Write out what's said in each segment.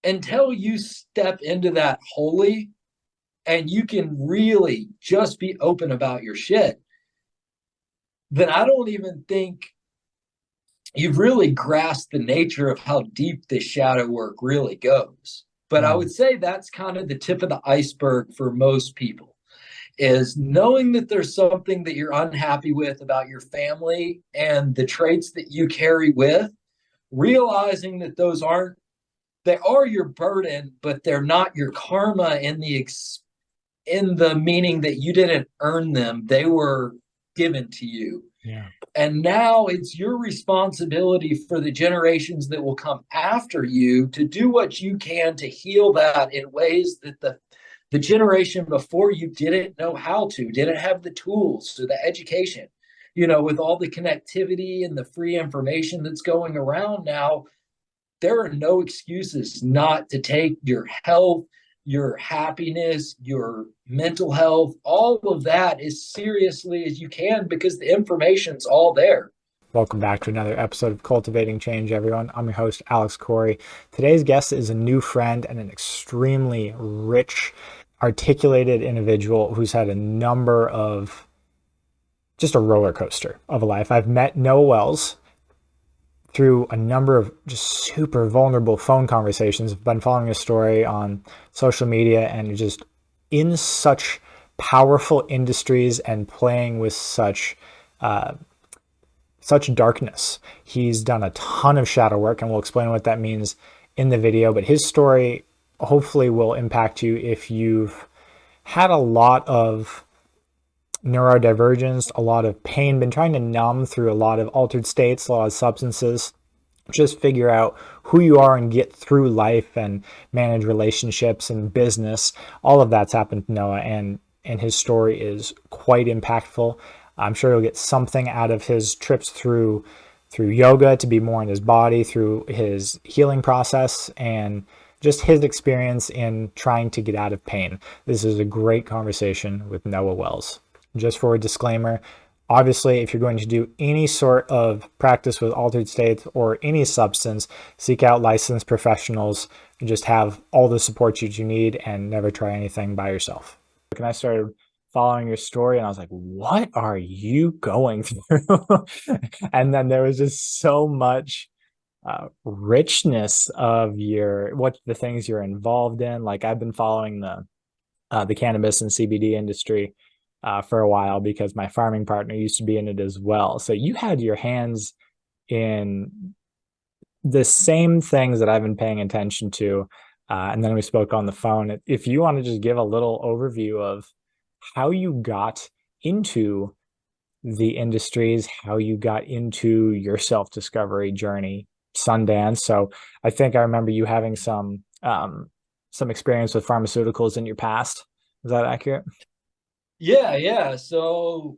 until you step into that wholly and you can really just be open about your shit, then I don't even think you've really grasped the nature of how deep this shadow work really goes. But I Mm. would say that's kind of the tip of the iceberg for most people, is knowing that there's something that you're unhappy with about your family and the traits that you carry with, realizing that they are your burden, but they're not your karma in the meaning that you didn't earn them. They were given to you. Yeah. And now it's your responsibility for the generations that will come after you to do what you can to heal that in ways that the generation before you didn't know how to, didn't have the tools or the education. With all the connectivity and the free information that's going around now, there are no excuses not to take your health, your happiness, your mental health, all of that as seriously as you can, because the information's all there. Welcome back to another episode of Cultivating Change, everyone. I'm your host, Alex Corey. Today's guest is a new friend and an extremely rich, articulated individual who's had a number of just a roller coaster of a life. I've met Noah Wells through a number of just super vulnerable phone conversations. I've been following his story on social media and just in such powerful industries and playing with such darkness. He's done a ton of shadow work, and we'll explain what that means in the video. But his story hopefully will impact you if you've had a lot of neurodivergence, a lot of pain, been trying to numb through a lot of altered states, a lot of substances. Just figure out who you are and get through life and manage relationships and business. All of that's happened to Noah, and his story is quite impactful. I'm sure he'll get something out of his trips through yoga to be more in his body, through his healing process, and just his experience in trying to get out of pain. This is a great conversation with Noah Wells. Just for a disclaimer, obviously, if you're going to do any sort of practice with altered states or any substance, seek out licensed professionals and just have all the support you need, and never try anything by yourself. And I started following your story and I was like, what are you going through? And then there was just so much richness of the things you're involved in. Like, I've been following the cannabis and CBD industry for a while because my farming partner used to be in it as well. So you had your hands in the same things that I've been paying attention to. And then we spoke on the phone. If you want to just give a little overview of how you got into the industries, how you got into your self-discovery journey, Sundance. So I think I remember you having some experience with pharmaceuticals in your past. Is that accurate? Yeah. So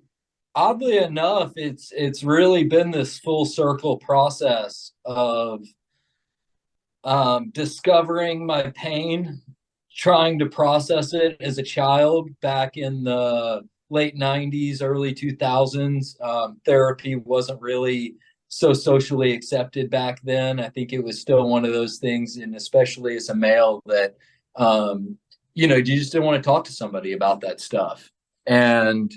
oddly enough, it's really been this full circle process of discovering my pain, trying to process it as a child back in the late 90s, early 2000s. Therapy wasn't really so socially accepted back then. I think it was still one of those things, and especially as a male, that, you just didn't want to talk to somebody about that stuff. And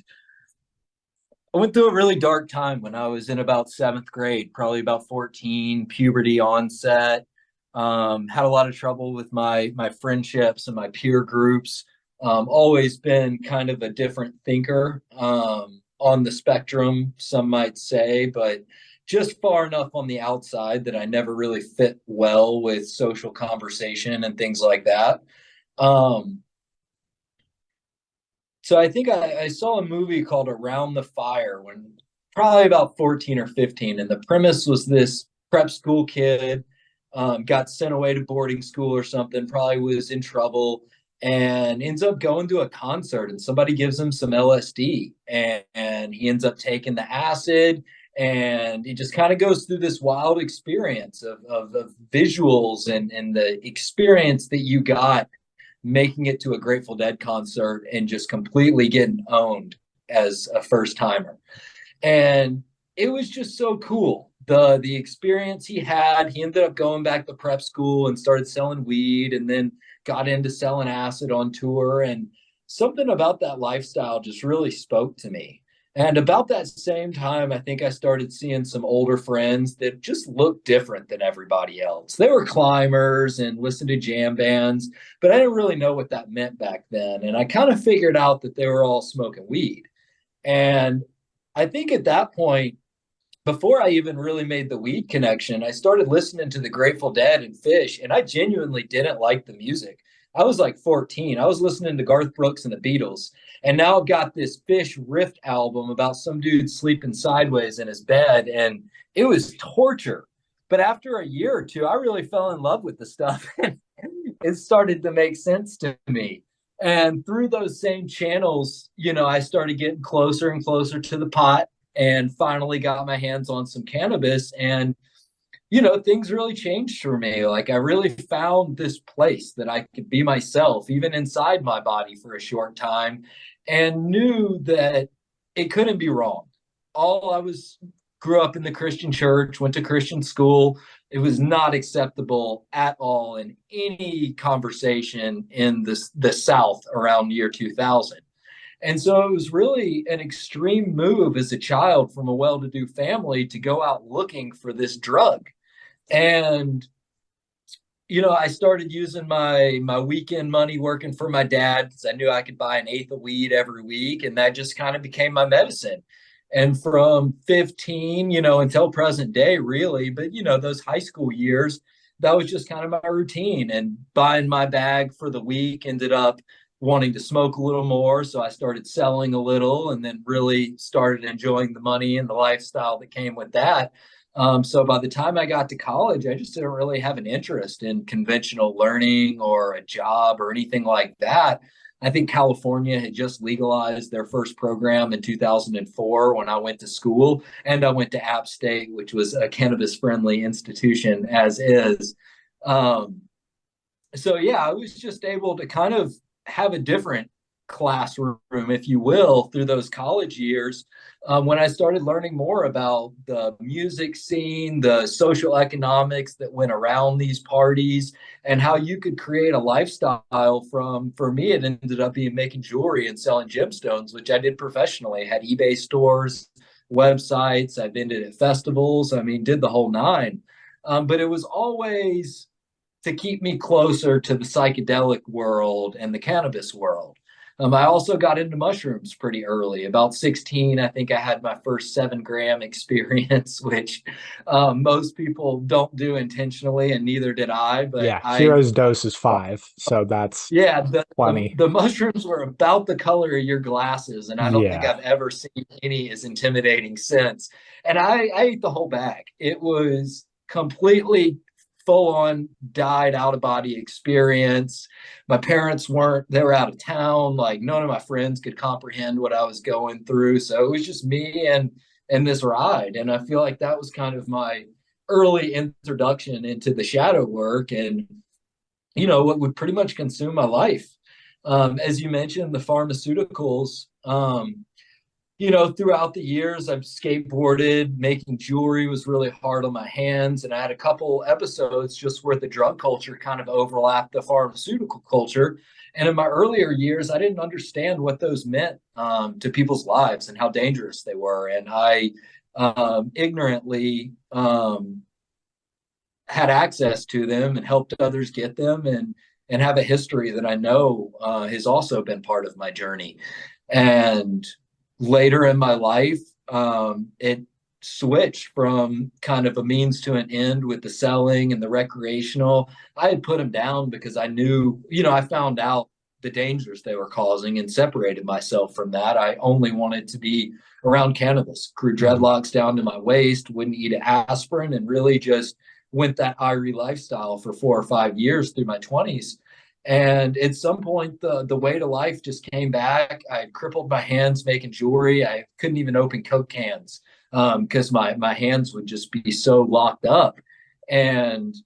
I went through a really dark time when I was in about seventh grade, probably about 14, puberty onset. Had a lot of trouble with my friendships and my peer groups. Always been kind of a different thinker on the spectrum, some might say, but just far enough on the outside that I never really fit well with social conversation and things like that. Um, so I think I saw a movie called Around the Fire when probably about 14 or 15. And the premise was this prep school kid got sent away to boarding school or something, probably was in trouble, and ends up going to a concert, and somebody gives him some LSD, and he ends up taking the acid, and he just kind of goes through this wild experience of visuals and the experience that you got making it to a Grateful Dead concert and just completely getting owned as a first timer. And it was just so cool the experience he had, he ended up going back to prep school and started selling weed, and then got into selling acid on tour. And something about that lifestyle just really spoke to me. And about that same time, I think I started seeing some older friends that just looked different than everybody else. They were climbers and listened to jam bands, but I didn't really know what that meant back then. And I kind of figured out that they were all smoking weed. And I think at that point, before I even really made the weed connection, I started listening to the Grateful Dead and Fish, and I genuinely didn't like the music. I was like 14. I was listening to Garth Brooks and the Beatles, and now I've got this Fish Rift album about some dude sleeping sideways in his bed, and it was torture. But after a year or two, I really fell in love with the stuff, and it started to make sense to me. And through those same channels, I started getting closer and closer to the pot, and finally got my hands on some cannabis. And things really changed for me. Like, I really found this place that I could be myself even inside my body for a short time, and knew that it couldn't be wrong. All I was Grew up in the Christian church, went to Christian school. It was not acceptable at all in any conversation in the South around year 2000. And so it was really an extreme move as a child from a well-to-do family to go out looking for this drug. And I started using my weekend money working for my dad, because I knew I could buy an eighth of weed every week, and that just kind of became my medicine. And from 15, until present day, really, but those high school years, that was just kind of my routine. And buying my bag for the week, ended up wanting to smoke a little more, so I started selling a little, and then really started enjoying the money and the lifestyle that came with that. So by the time I got to college, I just didn't really have an interest in conventional learning or a job or anything like that. I think California had just legalized their first program in 2004 when I went to school, and I went to App State, which was a cannabis-friendly institution as is. So yeah, I was just able to kind of have a different classroom, if you will, through those college years, when I started learning more about the music scene, the social economics that went around these parties, and how you could create a lifestyle from, for me, it ended up being making jewelry and selling gemstones, which I did professionally. I had eBay stores, websites, I've been to festivals, I mean, did the whole nine. But it was always to keep me closer to the psychedelic world and the cannabis world. I also got into mushrooms pretty early. About 16, I think I had my first 7 gram experience, which most people don't do intentionally, and neither did I. But Yeah, hero's dose is 5, so that's yeah, plenty. the mushrooms were about the color of your glasses, and I don't think Yeah. I've ever seen any as intimidating since. And I ate the whole bag. It was completely full on died out of body experience. My parents they were out of town. Like, none of my friends could comprehend what I was going through. So it was just me and this ride. And I feel like that was kind of my early introduction into the shadow work, and what would pretty much consume my life. As you mentioned, the pharmaceuticals, throughout the years, I've skateboarded. Making jewelry was really hard on my hands. And I had a couple episodes just where the drug culture kind of overlapped the pharmaceutical culture. And in my earlier years, I didn't understand what those meant to people's lives and how dangerous they were. And I ignorantly had access to them and helped others get them, and have a history that I know has also been part of my journey. And later in my life, it switched from kind of a means to an end with the selling and the recreational. I had put them down because I knew, I found out the dangers they were causing and separated myself from that. I only wanted to be around cannabis, grew dreadlocks down to my waist, wouldn't eat aspirin, and really just went that Irie lifestyle for 4 or 5 years through my 20s. And at some point, the weight of life just came back. I had crippled my hands making jewelry. I couldn't even open Coke cans because my hands would just be so locked up. And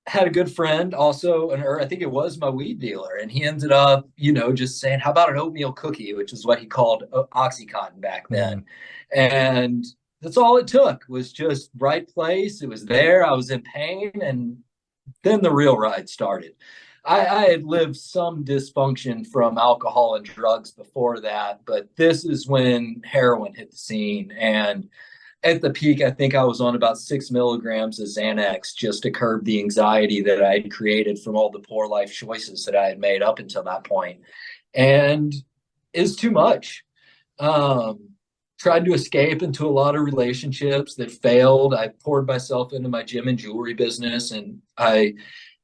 had a good friend also, or I think it was my weed dealer, and he ended up, just saying, "How about an oatmeal cookie?" which is what he called Oxycontin back then. And that's all it took, was just right place. It was there. I was in pain, and then the real ride started. I had lived some dysfunction from alcohol and drugs before that, but this is when heroin hit the scene. And at the peak, I think I was on about 6 milligrams of Xanax just to curb the anxiety that I had created from all the poor life choices that I had made up until that point. And it's too much. Um, Tried to escape into a lot of relationships that failed. I poured myself into my gym and jewelry business, and I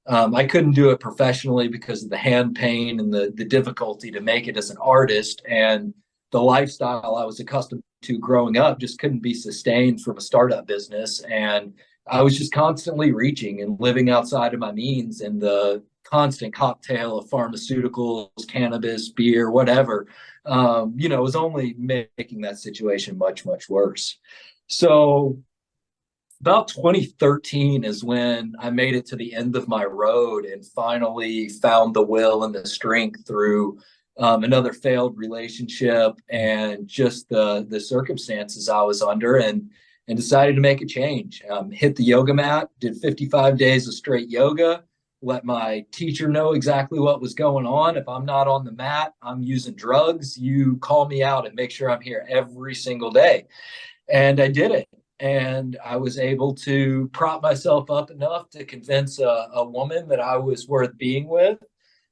couldn't do it professionally because of the hand pain and the difficulty to make it as an artist, and the lifestyle I was accustomed to growing up just couldn't be sustained from a startup business. And I was just constantly reaching and living outside of my means, and the constant cocktail of pharmaceuticals, cannabis, beer, whatever, was only making that situation much, much worse. So about 2013 is when I made it to the end of my road and finally found the will and the strength through another failed relationship and just the circumstances I was under, and decided to make a change. Hit the yoga mat, did 55 days of straight yoga, let my teacher know exactly what was going on. If I'm not on the mat, I'm using drugs. You call me out and make sure I'm here every single day. And I did it. And I was able to prop myself up enough to convince a woman that I was worth being with.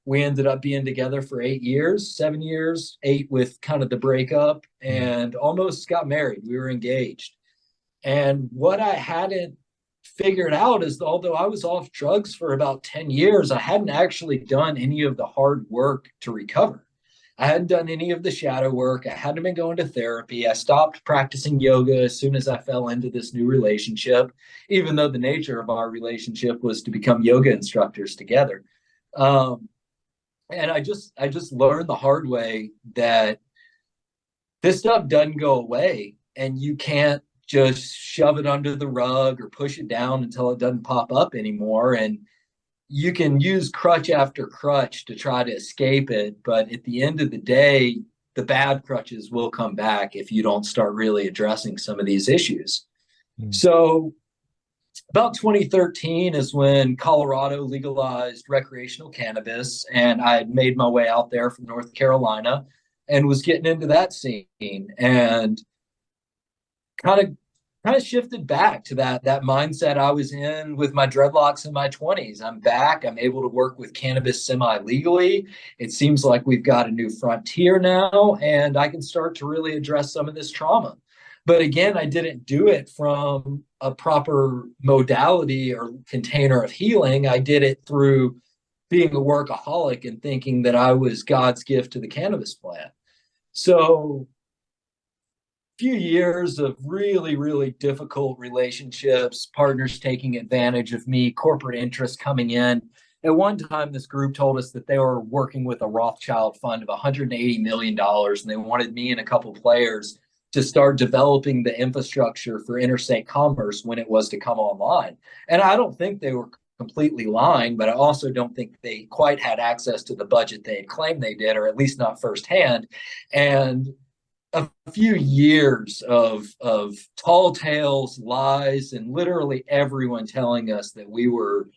We ended up being together for 8 years, 7 years, 8 with kind of the breakup, and almost got married. We were engaged. And what I hadn't figured out is, although I was off drugs for about 10 years, I hadn't actually done any of the hard work to recover. I hadn't done any of the shadow work. I hadn't been going to therapy. I stopped practicing yoga as soon as I fell into this new relationship, even though the nature of our relationship was to become yoga instructors together. And I just learned the hard way that this stuff doesn't go away, and you can't just shove it under the rug or push it down until it doesn't pop up anymore. And you can use crutch after crutch to try to escape it, but at the end of the day, the bad crutches will come back if you don't start really addressing some of these issues. So about 2013 is when Colorado legalized recreational cannabis, and I had made my way out there from North Carolina and was getting into that scene, and kind of shifted back to that mindset I was in with my dreadlocks in my 20s. I'm back. I'm able to work with cannabis semi-legally. It seems like we've got a new frontier now, and I can start to really address some of this trauma. But again, I didn't do it from a proper modality or container of healing. I did it through being a workaholic and thinking that I was God's gift to the cannabis plant. So few years of really, really difficult relationships, partners taking advantage of me, corporate interests coming in. At one time, this group told us that they were working with a Rothschild fund of $180 million, and they wanted me and a couple players to start developing the infrastructure for interstate commerce when it was to come online. And I don't think they were completely lying, but I also don't think they quite had access to the budget they had claimed they did, or at least not firsthand. And a few years of tall tales, lies, and literally everyone telling us that we were,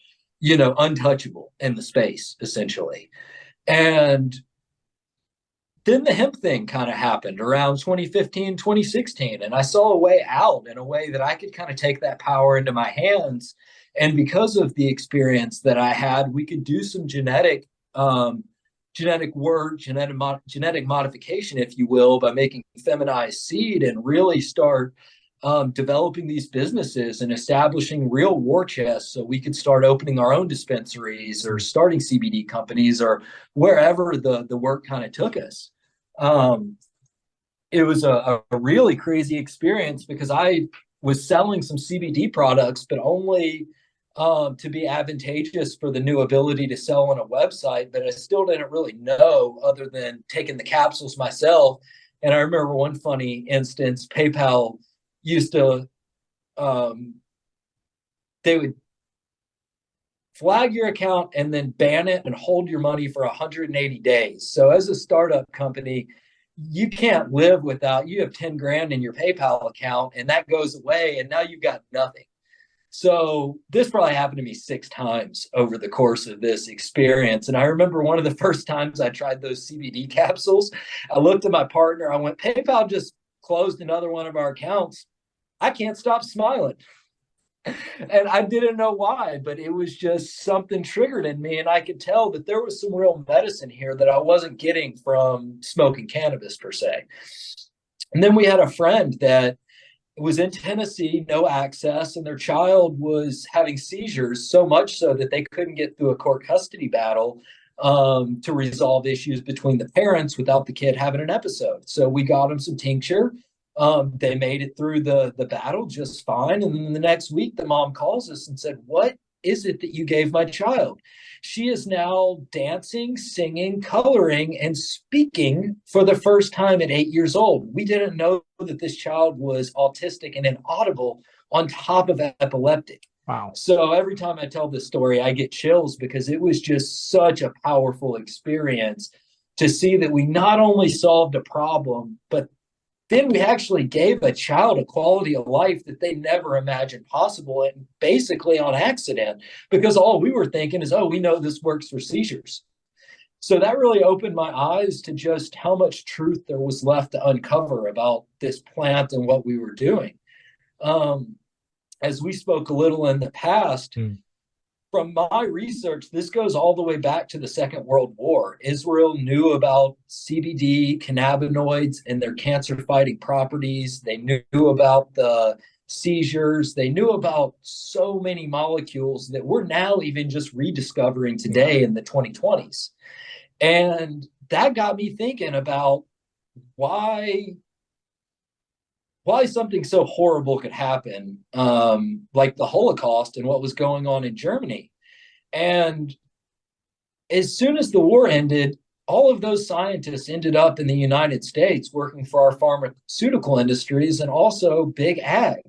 untouchable in the space, essentially. And then the hemp thing kind of happened around 2015, 2016. And I saw a way out, in a way that I could kind of take that power into my hands. And because of the experience that I had, we could do some genetic work, genetic modification, if you will, by making feminized seed, and really start developing these businesses and establishing real war chests, so we could start opening our own dispensaries or starting CBD companies or wherever the work kind of took us. It was a really crazy experience, because I was selling some CBD products, but only to be advantageous for the new ability to sell on a website. But I still didn't really know, other than taking the capsules myself. And I remember one funny instance: PayPal used to, they would flag your account and then ban it and hold your money for 180 days. So as a startup company, you can't live without, you have 10 grand in your PayPal account and that goes away and now you've got nothing. So this probably happened to me 6 times over the course of this experience. And I remember one of the first times I tried those CBD capsules, I looked at my partner, I went, PayPal just closed another one of our accounts. I can't stop smiling. And I didn't know why, but it was just something triggered in me. And I could tell that there was some real medicine here that I wasn't getting from smoking cannabis per se. And then we had a friend that was in Tennessee, no access, and their child was having seizures, so much so that they couldn't get through a court custody battle to resolve issues between the parents without the kid having an episode. So we got them some tincture. They made it through the battle just fine. And then the next week, the mom calls us and said, "What is it that you gave my child?" She is now dancing, singing, coloring, and speaking for the first time at 8 years old. We didn't know that this child was autistic and inaudible on top of epileptic. Wow. So every time I tell this story, I get chills because it was just such a powerful experience to see that we not only solved a problem, but then we actually gave a child a quality of life that they never imagined possible, and basically on accident, because all we were thinking is, oh, we know this works for seizures. So that really opened my eyes to just how much truth there was left to uncover about this plant and what we were doing. As we spoke a little in the past, from my research, this goes all the way back to the Second World War. Israel knew about CBD, cannabinoids, and their cancer-fighting properties. They knew about the seizures. They knew about so many molecules that we're now even just rediscovering today in the 2020s. And that got me thinking about why something so horrible could happen, like the Holocaust and what was going on in Germany. And as soon as the war ended, all of those scientists ended up in the United States working for our pharmaceutical industries and also big ag.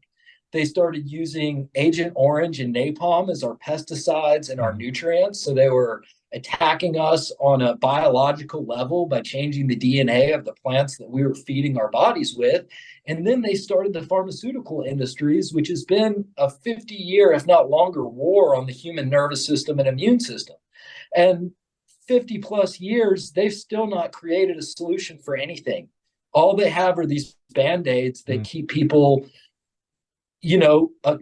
They started using Agent Orange and napalm as our pesticides and our nutrients. So they were attacking us on a biological level by changing the DNA of the plants that we were feeding our bodies with. And then they started the pharmaceutical industries, which has been a 50-year, if not longer, war on the human nervous system and immune system. And 50 plus years, they've still not created a solution for anything. All they have are these Band-Aids that keep people,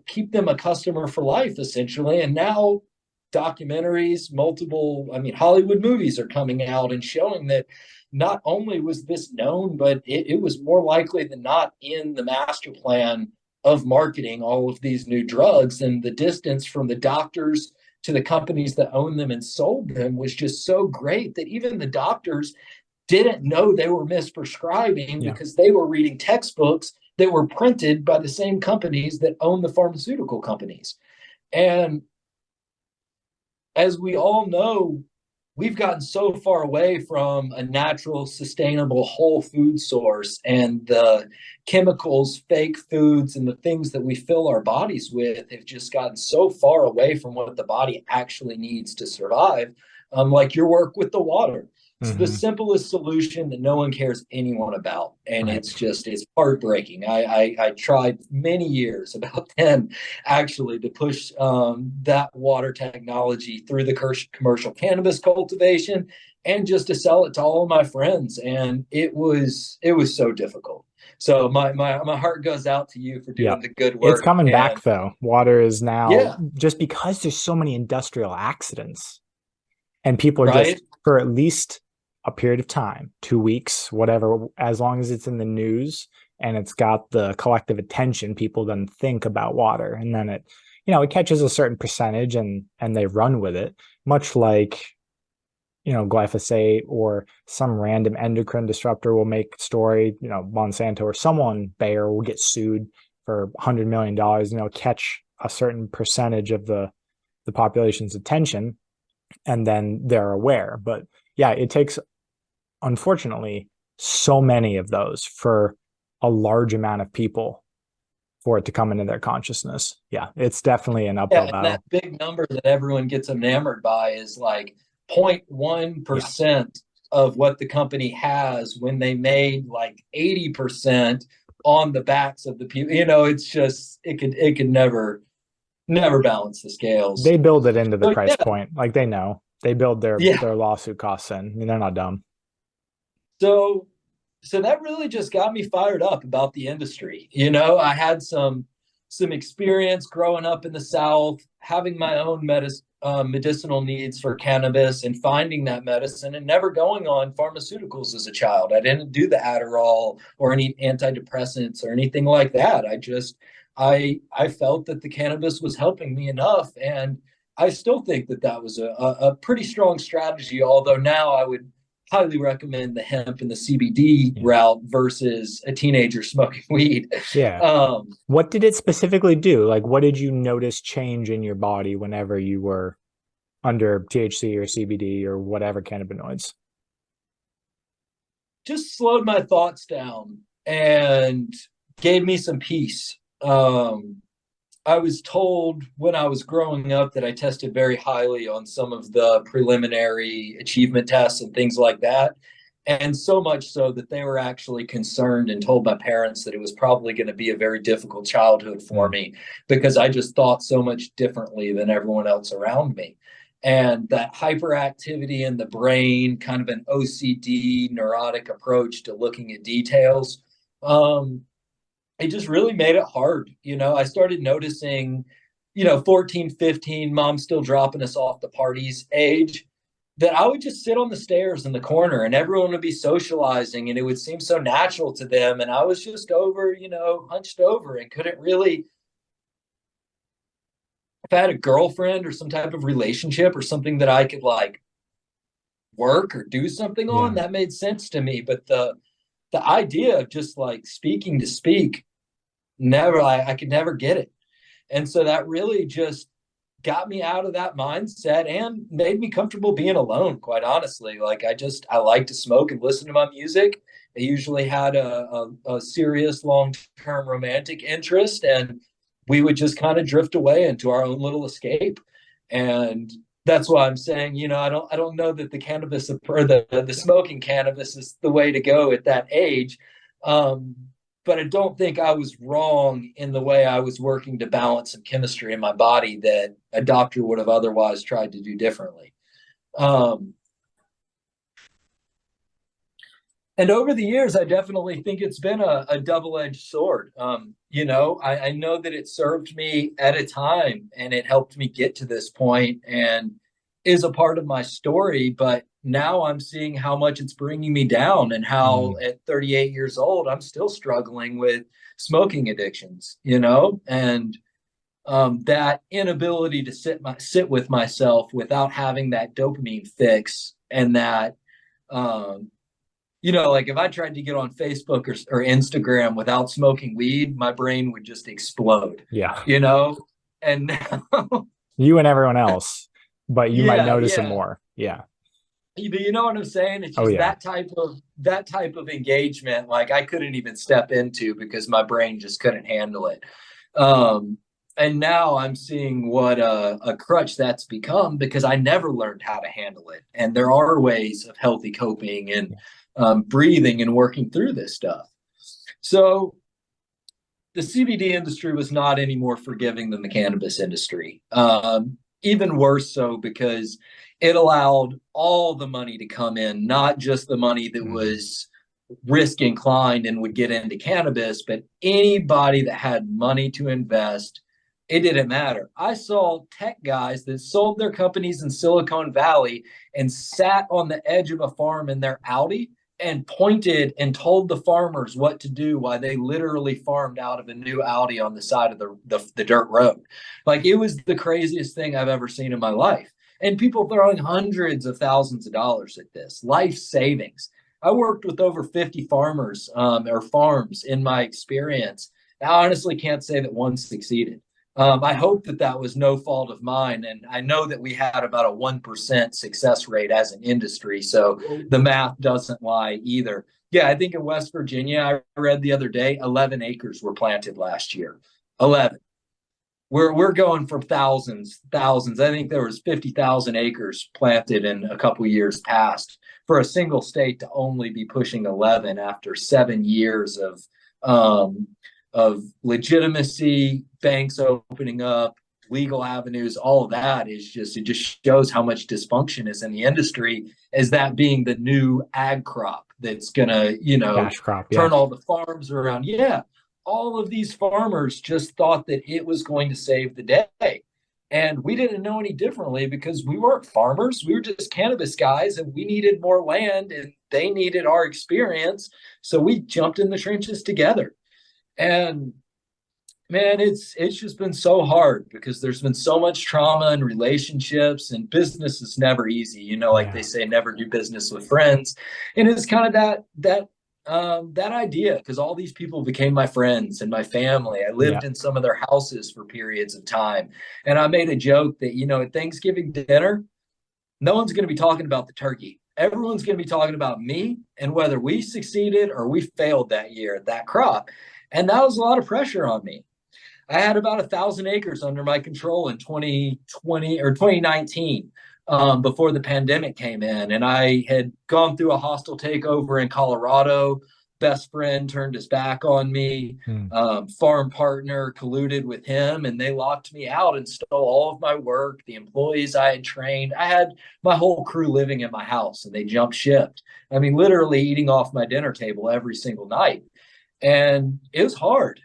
keep them a customer for life, essentially. And now documentaries, Hollywood movies are coming out and showing that not only was this known, but it was more likely than not in the master plan of marketing all of these new drugs. And the distance from the doctors to the companies that owned them and sold them was just so great that even the doctors didn't know they were misprescribing because they were reading textbooks that were printed by the same companies that own the pharmaceutical companies. And as we all know, we've gotten so far away from a natural, sustainable, whole food source, and the chemicals, fake foods, and the things that we fill our bodies with have just gotten so far away from what the body actually needs to survive, like your work with the water. It's the simplest solution that no one cares anyone about. And it's heartbreaking. I tried many years, about 10 actually, to push that water technology through the commercial cannabis cultivation and just to sell it to all of my friends. And it was so difficult. So my heart goes out to you for doing the good work. It's coming back though. Water is now, just because there's so many industrial accidents and people are just, for at least a period of time, 2 weeks, whatever, as long as it's in the news and it's got the collective attention, people then think about water, and then it catches a certain percentage and they run with it, much like glyphosate or some random endocrine disruptor will make story, Monsanto or someone, Bayer, will get sued for $100 million, catch a certain percentage of the population's attention, and then they're aware. But it takes, unfortunately, so many of those for a large amount of people for it to come into their consciousness. It's definitely an uphill battle. That big number that everyone gets enamored by is like 0.1% of what the company has when they made like 80% on the backs of the people. It's just it could never balance the scales. They build it into the So price yeah, point. Like they know. They build yeah. their lawsuit costs in. I mean, they're not dumb. So that really just got me fired up about the industry. I had some experience growing up in the South, having my own medicinal needs for cannabis and finding that medicine and never going on pharmaceuticals as a child. I didn't do the Adderall or any antidepressants or anything like that. I felt that the cannabis was helping me enough, and I still think that that was a pretty strong strategy. Although now I would highly recommend the hemp and the CBD Yeah. route versus a teenager smoking weed. Yeah. What did it specifically do? Like, what did you notice change in your body whenever you were under THC or CBD or whatever cannabinoids? Just slowed my thoughts down and gave me some peace. I was told when I was growing up that I tested very highly on some of the preliminary achievement tests and things like that. And so much so that they were actually concerned and told my parents that it was probably going to be a very difficult childhood for me because I just thought so much differently than everyone else around me. And that hyperactivity in the brain, kind of an OCD neurotic approach to looking at details, it just really made it hard. I started noticing, 14, 15, mom still dropping us off the parties age, that I would just sit on the stairs in the corner and everyone would be socializing and it would seem so natural to them. And I was just over, hunched over and couldn't really, if I had a girlfriend or some type of relationship or something that I could like work or do something on, Yeah. that made sense to me. But the idea of just like speaking to speak, never, I could never get it. And so that really just got me out of that mindset and made me comfortable being alone, quite honestly. Like I like to smoke and listen to my music. I usually had a serious long-term romantic interest, and we would just kind of drift away into our own little escape. And that's why I'm saying, I don't know that the cannabis or the smoking cannabis is the way to go at that age. But I don't think I was wrong in the way I was working to balance some chemistry in my body that a doctor would have otherwise tried to do differently. And over the years, I definitely think it's been a double-edged sword. I know that it served me at a time and it helped me get to this point and is a part of my story. But now I'm seeing how much it's bringing me down and how at 38 years old, I'm still struggling with smoking addictions, and that inability to sit with myself without having that dopamine fix and that, like if I tried to get on Facebook or Instagram without smoking weed, my brain would just explode, Yeah. And now, You and everyone else, but you might yeah, notice it yeah. more. Yeah. You know what I'm saying? It's Oh, just yeah. that type of engagement, like I couldn't even step into because my brain just couldn't handle it. And now I'm seeing what a crutch that's become because I never learned how to handle it. And there are ways of healthy coping and breathing and working through this stuff. So the CBD industry was not any more forgiving than the cannabis industry. Even worse so because it allowed all the money to come in, not just the money that was risk inclined and would get into cannabis, but anybody that had money to invest, it didn't matter. I saw tech guys that sold their companies in Silicon Valley and sat on the edge of a farm in their Audi and pointed and told the farmers what to do while they literally farmed out of a new Audi on the side of the dirt road. Like it was the craziest thing I've ever seen in my life. And people throwing hundreds of thousands of dollars at this, life savings. I worked with over 50 farmers or farms in my experience. I honestly can't say that one succeeded. I hope that was no fault of mine. And I know that we had about a 1% success rate as an industry. So the math doesn't lie either. Yeah, I think in West Virginia, I read the other day, 11 acres were planted last year. 11. we're going for thousands. I think there was 50,000 acres planted in a couple years past for a single state to only be pushing 11 after 7 years of legitimacy, banks opening up, legal avenues. All of that is just, it just shows how much dysfunction is in the industry, as that being the new ag crop that's gonna, Cash crop, yeah. turn all the farms around. Yeah, all of these farmers just thought that it was going to save the day. And we didn't know any differently, because we weren't farmers. We were just cannabis guys, and we needed more land and they needed our experience. So we jumped in the trenches together. And man, it's just been so hard, because there's been so much trauma in relationships, and business is never easy. Like they say, never do business with friends. And it's kind of that idea, because all these people became my friends and my family. I lived in some of their houses for periods of time. And I made a joke that, at Thanksgiving dinner, no one's going to be talking about the turkey. Everyone's going to be talking about me and whether we succeeded or we failed that year at that crop. And that was a lot of pressure on me. I had about 1,000 acres under my control in 2020 or 2019, before the pandemic came in. And I had gone through a hostile takeover in Colorado. Best friend turned his back on me. Farm partner colluded with him, and they locked me out and stole all of my work, the employees I had trained. I had my whole crew living in my house, and they jumped shipped. I mean, literally eating off my dinner table every single night. And it was hard.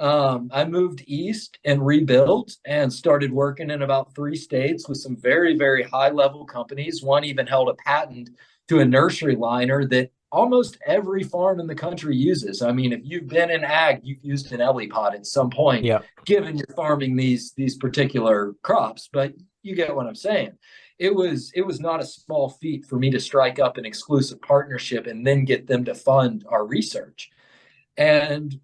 I moved east and rebuilt and started working in about 3 states with some very, very high level companies. One even held a patent to a nursery liner that almost every farm in the country uses. I mean, if you've been in ag, you've used an Elipod at some point, given you're farming these particular crops. But you get what I'm saying. It was not a small feat for me to strike up an exclusive partnership and then get them to fund our research. And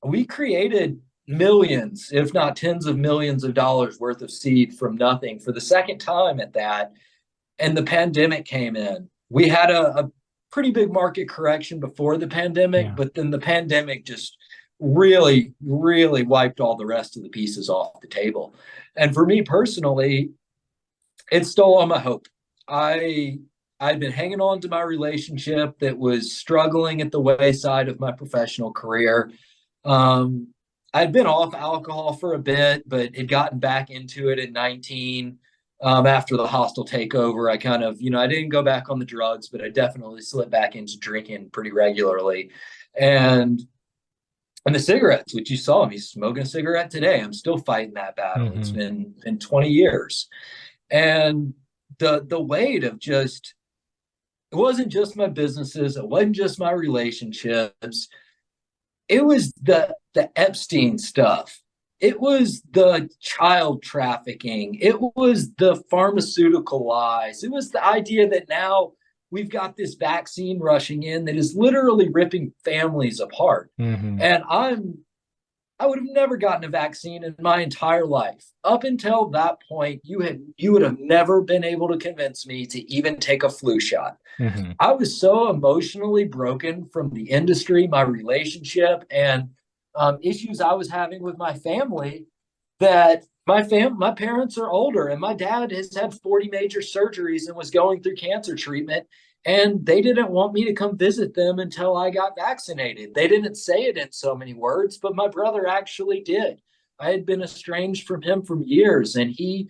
we created millions, if not tens of millions of dollars worth of seed from nothing for the second time at that. And the pandemic came in. We had a pretty big market correction before the pandemic, but then the pandemic just really, really wiped all the rest of the pieces off the table. And for me personally, it stole all my hope. I'd been hanging on to my relationship that was struggling at the wayside of my professional career. I'd been off alcohol for a bit, but had gotten back into it at 19. After the hostile takeover, I kind of, I didn't go back on the drugs, but I definitely slipped back into drinking pretty regularly. And the cigarettes, which you saw me smoking a cigarette today, I'm still fighting that battle. It's been 20 years. And the weight of just, it wasn't just my businesses, it wasn't just my relationships. It was the Epstein stuff. It was the child trafficking. It was the pharmaceutical lies. It was the idea that now we've got this vaccine rushing in that is literally ripping families apart. And I would have never gotten a vaccine in my entire life. Up until that point, you would have never been able to convince me to even take a flu shot. I was so emotionally broken from the industry, my relationship, and issues I was having with my family, that my parents are older, and my dad has had 40 major surgeries and was going through cancer treatment. And they didn't want me to come visit them until I got vaccinated. They didn't say it in so many words, but my brother actually did. I had been estranged from him for years. And he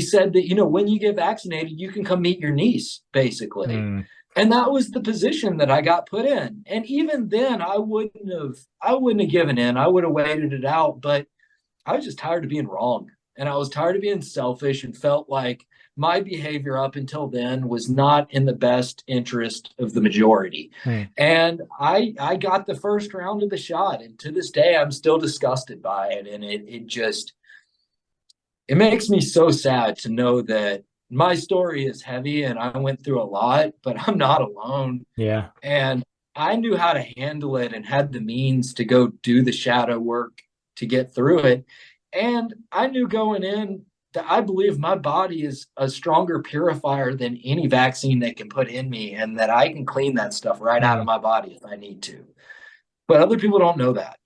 said that, when you get vaccinated, you can come meet your niece, basically. And that was the position that I got put in. And even then, I wouldn't have given in. I would have waited it out. But I was just tired of being wrong. And I was tired of being selfish, and felt like my behavior up until then was not in the best interest of the majority. And I got the first round of the shot. And to this day, I'm still disgusted by it. And it makes me so sad to know that my story is heavy and I went through a lot, but I'm not alone. And I knew how to handle it and had the means to go do the shadow work to get through it. And I knew going in that I believe my body is a stronger purifier than any vaccine they can put in me, and that I can clean that stuff right out of my body if I need to. But other people don't know that.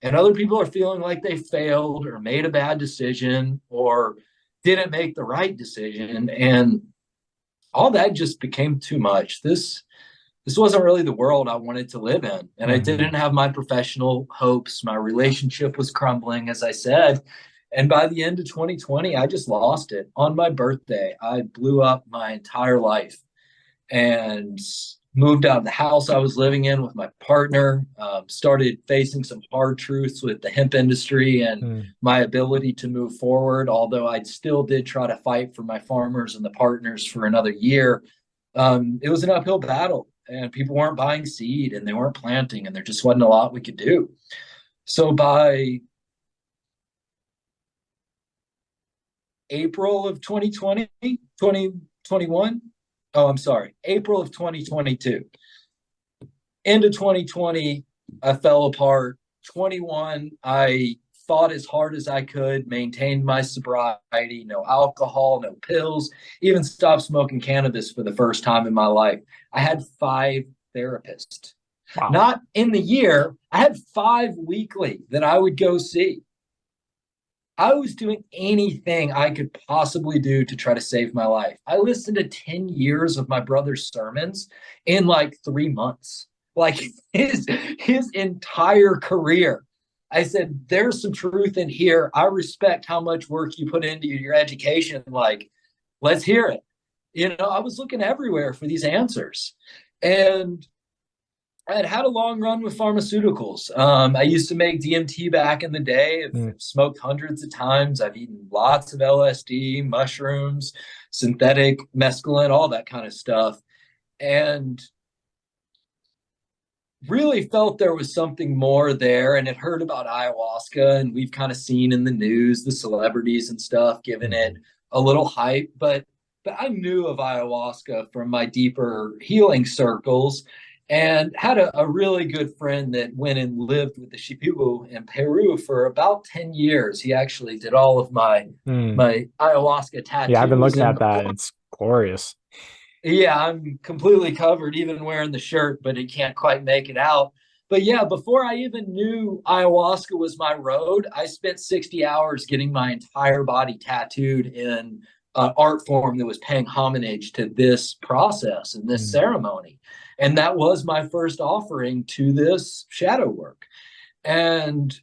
and other people are feeling like they failed or made a bad decision or didn't make the right decision. And all that just became too much. This wasn't really the world I wanted to live in. And I Mm-hmm. didn't have my professional hopes. My relationship was crumbling, as I said. And by the end of 2020, I just lost it. On my birthday, I blew up my entire life and moved out of the house I was living in with my partner, started facing some hard truths with the hemp industry and Mm. my ability to move forward. Although I still did try to fight for my farmers and the partners for another year, it was an uphill battle and people weren't buying seed and they weren't planting and there just wasn't a lot we could do. So by April of 2020, 2021, oh, I'm sorry, April of 2022, into 2020, I fell apart. 21, I fought as hard as I could, maintained my sobriety, no alcohol, no pills, even stopped smoking cannabis for the first time in my life. I had 5 therapists. Wow. Not in the year, I had 5 weekly that I would go see. I was doing anything I could possibly do to try to save my life. I listened to 10 years of my brother's sermons in like 3 months. Like his entire career. I said, there's some truth in here. I respect how much work you put into your education. Like, let's hear it. I was looking everywhere for these answers. And I had a long run with pharmaceuticals. I used to make DMT back in the day. I've smoked hundreds of times. I've eaten lots of LSD, mushrooms, synthetic mescaline, all that kind of stuff. And really felt there was something more there and had heard about ayahuasca. And we've kind of seen in the news the celebrities and stuff giving it a little hype. But I knew of ayahuasca from my deeper healing circles and had a really good friend that went and lived with the Shipibo in Peru for about 10 years. He actually did all of my ayahuasca Yeah, I've been tattoos. looking And at that. It's glorious. yeah, I'm completely covered, even wearing the shirt, but it can't quite make it out. But yeah, before I even knew ayahuasca was my road, I spent 60 hours getting my entire body tattooed in an art form that was paying homage to this process and this ceremony. And that was my first offering to this shadow work. And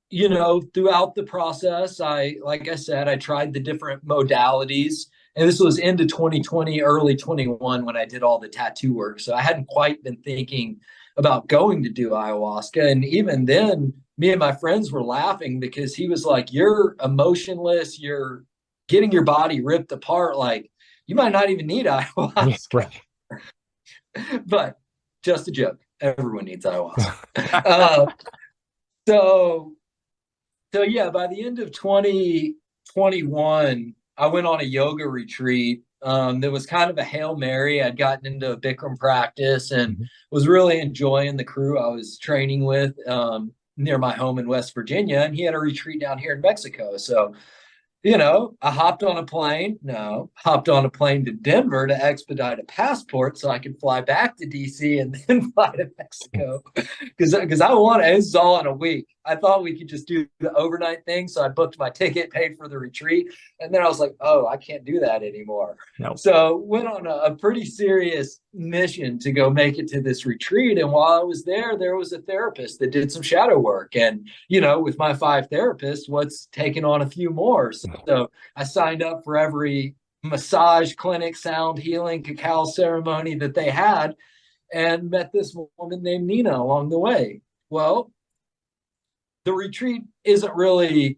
throughout the process, like I said, I tried the different modalities. And this was into 2020, early 21 when I did all the tattoo work. So I hadn't quite been thinking about going to do ayahuasca. And even then, me and my friends were laughing because he was like, you're emotionless. You're getting your body ripped apart. Like, you might not even need Yeah, ayahuasca. right. But just a joke. Everyone needs ayahuasca. uh, so So yeah, by the end of 2021, I went on a yoga retreat. That was kind of a Hail Mary. I'd gotten into a Bikram practice and was really enjoying the crew I was training with near my home in West Virginia. And he had a retreat down here in Mexico. So I hopped on a plane. No, hopped on a plane to Denver to expedite a passport so I could fly back to DC and then fly to Mexico. Because I wanted, this is all in a week. I thought we could just do the overnight thing. So I booked my ticket, paid for the retreat. And then I was like, oh, I can't do that anymore. No. So went on a pretty serious mission to go make it to this retreat. And while I was there was a therapist that did some shadow work. And, with my 5 therapists, what's taking on a few more. So I signed up for every massage clinic, sound healing, cacao ceremony that they had and met this woman named Nina along the way. Well, the retreat isn't really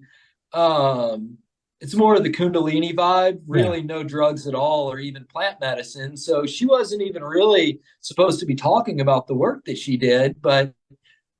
it's more of the Kundalini vibe, really no drugs at all or even plant medicine. So she wasn't even really supposed to be talking about the work that she did, but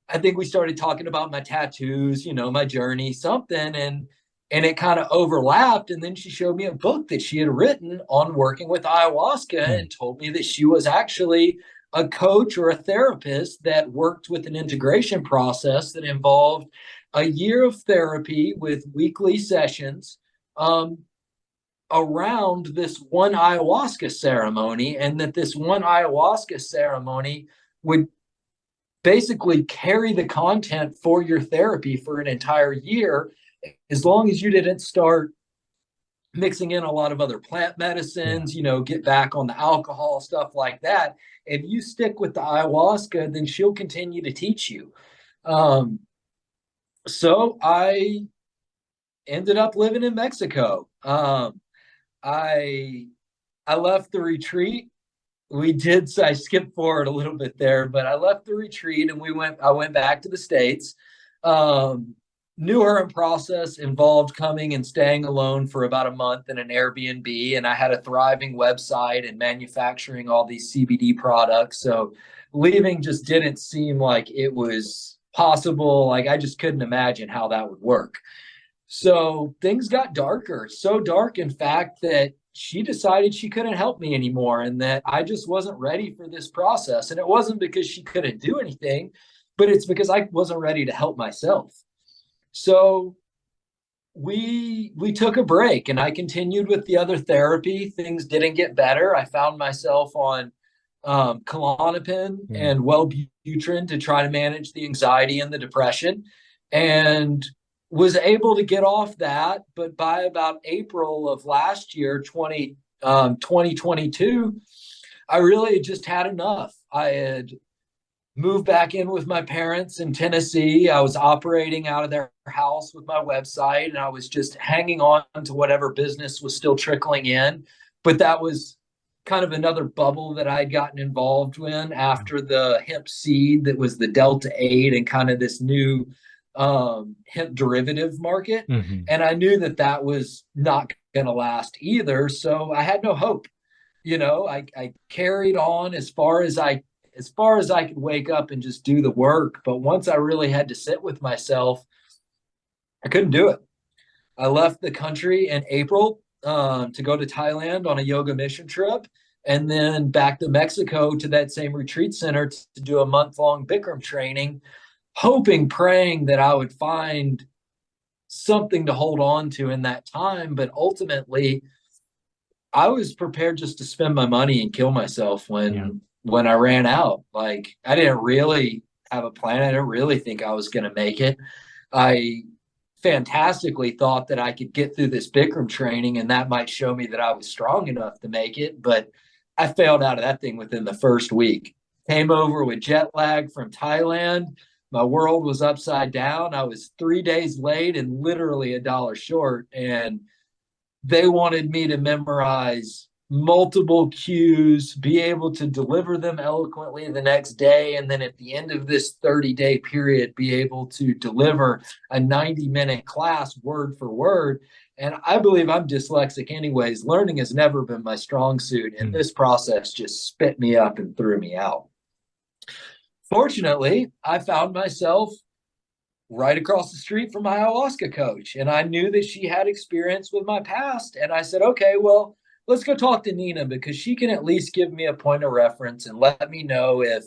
I think we started talking about my tattoos, my journey, something, and it kind of overlapped. And then she showed me a book that she had written on working with ayahuasca and told me that she was actually a coach or a therapist that worked with an integration process that involved a year of therapy with weekly sessions around this one ayahuasca ceremony, and that this one ayahuasca ceremony would basically carry the content for your therapy for an entire year, as long as you didn't start mixing in a lot of other plant medicines, get back on the alcohol, stuff like that. If you stick with the ayahuasca, then she'll continue to teach you. So I ended up living in Mexico. I I left the retreat. I skipped forward a little bit there, but I left the retreat and I went back to the States. Um, Knew her in process involved coming and staying alone for about a month in an Airbnb. And I had a thriving website and manufacturing all these CBD products. So leaving just didn't seem like it was possible. Like I just couldn't imagine how that would work. So things got darker, so dark, in fact, that she decided she couldn't help me anymore and that I just wasn't ready for this process. And it wasn't because she couldn't do anything, but it's because I wasn't ready to help myself. So we took a break and I continued with the other therapy. Things didn't get better. I found myself on Klonopin and Wellbutrin to try to manage the anxiety and the depression, and was able to get off that. But by about April of last year, 2022, I really just had enough. I had moved back in with my parents in Tennessee. I was operating out of their house with my website, and I was just hanging on to whatever business was still trickling in. But that was kind of another bubble that I'd gotten involved in after the hemp seed that was the Delta 8 and kind of this new hemp derivative market. And I knew that that was not going to last either. So I had no hope. I carried on as far as I could wake up and just do the work. But once I really had to sit with myself, I couldn't do it. I left the country in April to go to Thailand on a yoga mission trip, and then back to Mexico to that same retreat center to do a month-long Bikram training, praying that I would find something to hold on to in that time. But ultimately, I was prepared just to spend my money and kill myself when I ran out. Like, I didn't really have a plan. I didn't really think I was going to make it. I fantastically thought that I could get through this Bikram training and that might show me that I was strong enough to make it. But I failed out of that thing within the first week. Came over with jet lag from Thailand. My world was upside down. I was 3 days late and literally $1 short. And they wanted me to memorize multiple cues, be able to deliver them eloquently the next day, and then at the end of this 30-day period, be able to deliver a 90-minute class word for word. And I believe I'm dyslexic anyways. Learning has never been my strong suit, and this process just spit me up and threw me out. Fortunately, I found myself right across the street from my ayahuasca coach, and I knew that she had experience with my past. And I said, okay, well, let's go talk to Nina, because she can at least give me a point of reference and let me know if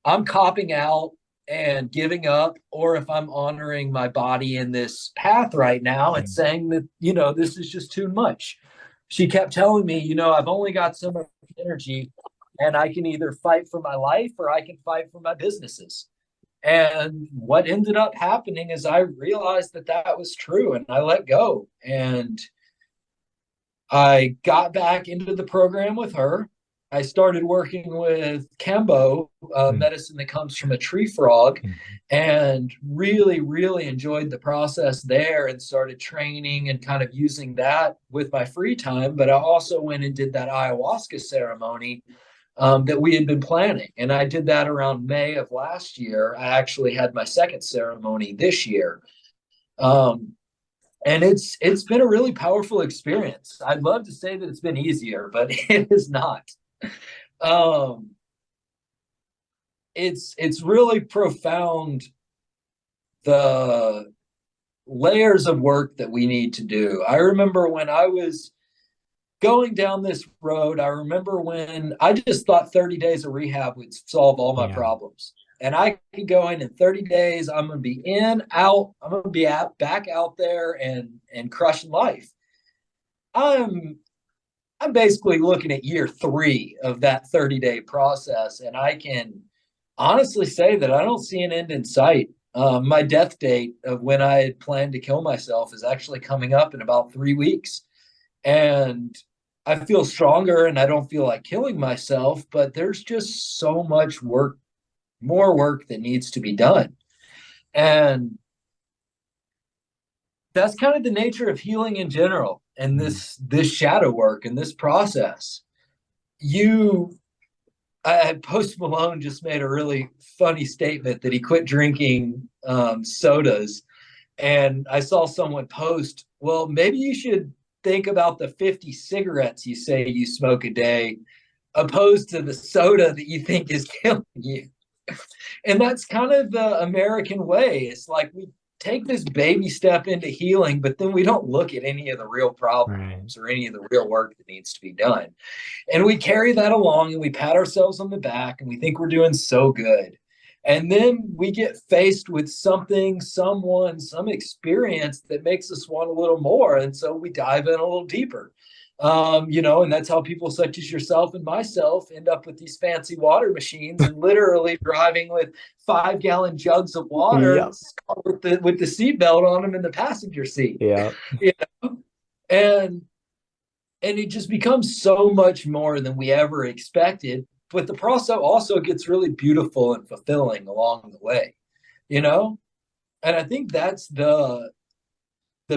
I'm copping out and giving up, or if I'm honoring my body in this path right now and saying that, this is just too much. She kept telling me, I've only got so much energy, and I can either fight for my life or I can fight for my businesses. And what ended up happening is I realized that that was true, and I let go. And I got back into the program with her. I started working with kambo, medicine that comes from a tree frog, and really, really enjoyed the process there and started training and kind of using that with my free time. But I also went and did that ayahuasca ceremony that we had been planning. And I did that around May of last year. I actually had my second ceremony this year. And it's been a really powerful experience. I'd love to say that it's been easier, but it is not. It's really profound, the layers of work that we need to do. I remember when I was going down this road, I remember when I just thought 30 days of rehab would solve all my problems. And I could go in 30 days, I'm going to be out, I'm going to be back out there and crushing life. I'm basically looking at year 3 of that 30-day process, and honestly say that I don't see an end in sight. My death date of when I had planned to kill myself is actually coming up in about 3 weeks. And I feel stronger and I don't feel like killing myself, but there's just so much work, more work that needs to be done. And that's kind of the nature of healing in general and this shadow work and this process. You Post Malone just made a really funny statement that he quit drinking sodas. And I saw someone post, well, maybe you should think about the 50 cigarettes you say you smoke a day, opposed to the soda that you think is killing you. And that's kind of the American way. It's like we take this baby step into healing, but then we don't look at any of the real problems or any of the real work that needs to be done. And we carry that along and we pat ourselves on the back and we think we're doing so good. And then we get faced with something, someone, some experience that makes us want a little more. And so we dive in a little deeper. And that's how people such as yourself and myself end up with these fancy water machines and literally driving with 5-gallon jugs of water with the seatbelt on them in the passenger seat. Yeah. And it just becomes so much more than we ever expected. But the process also gets really beautiful and fulfilling along the way, And I think that's the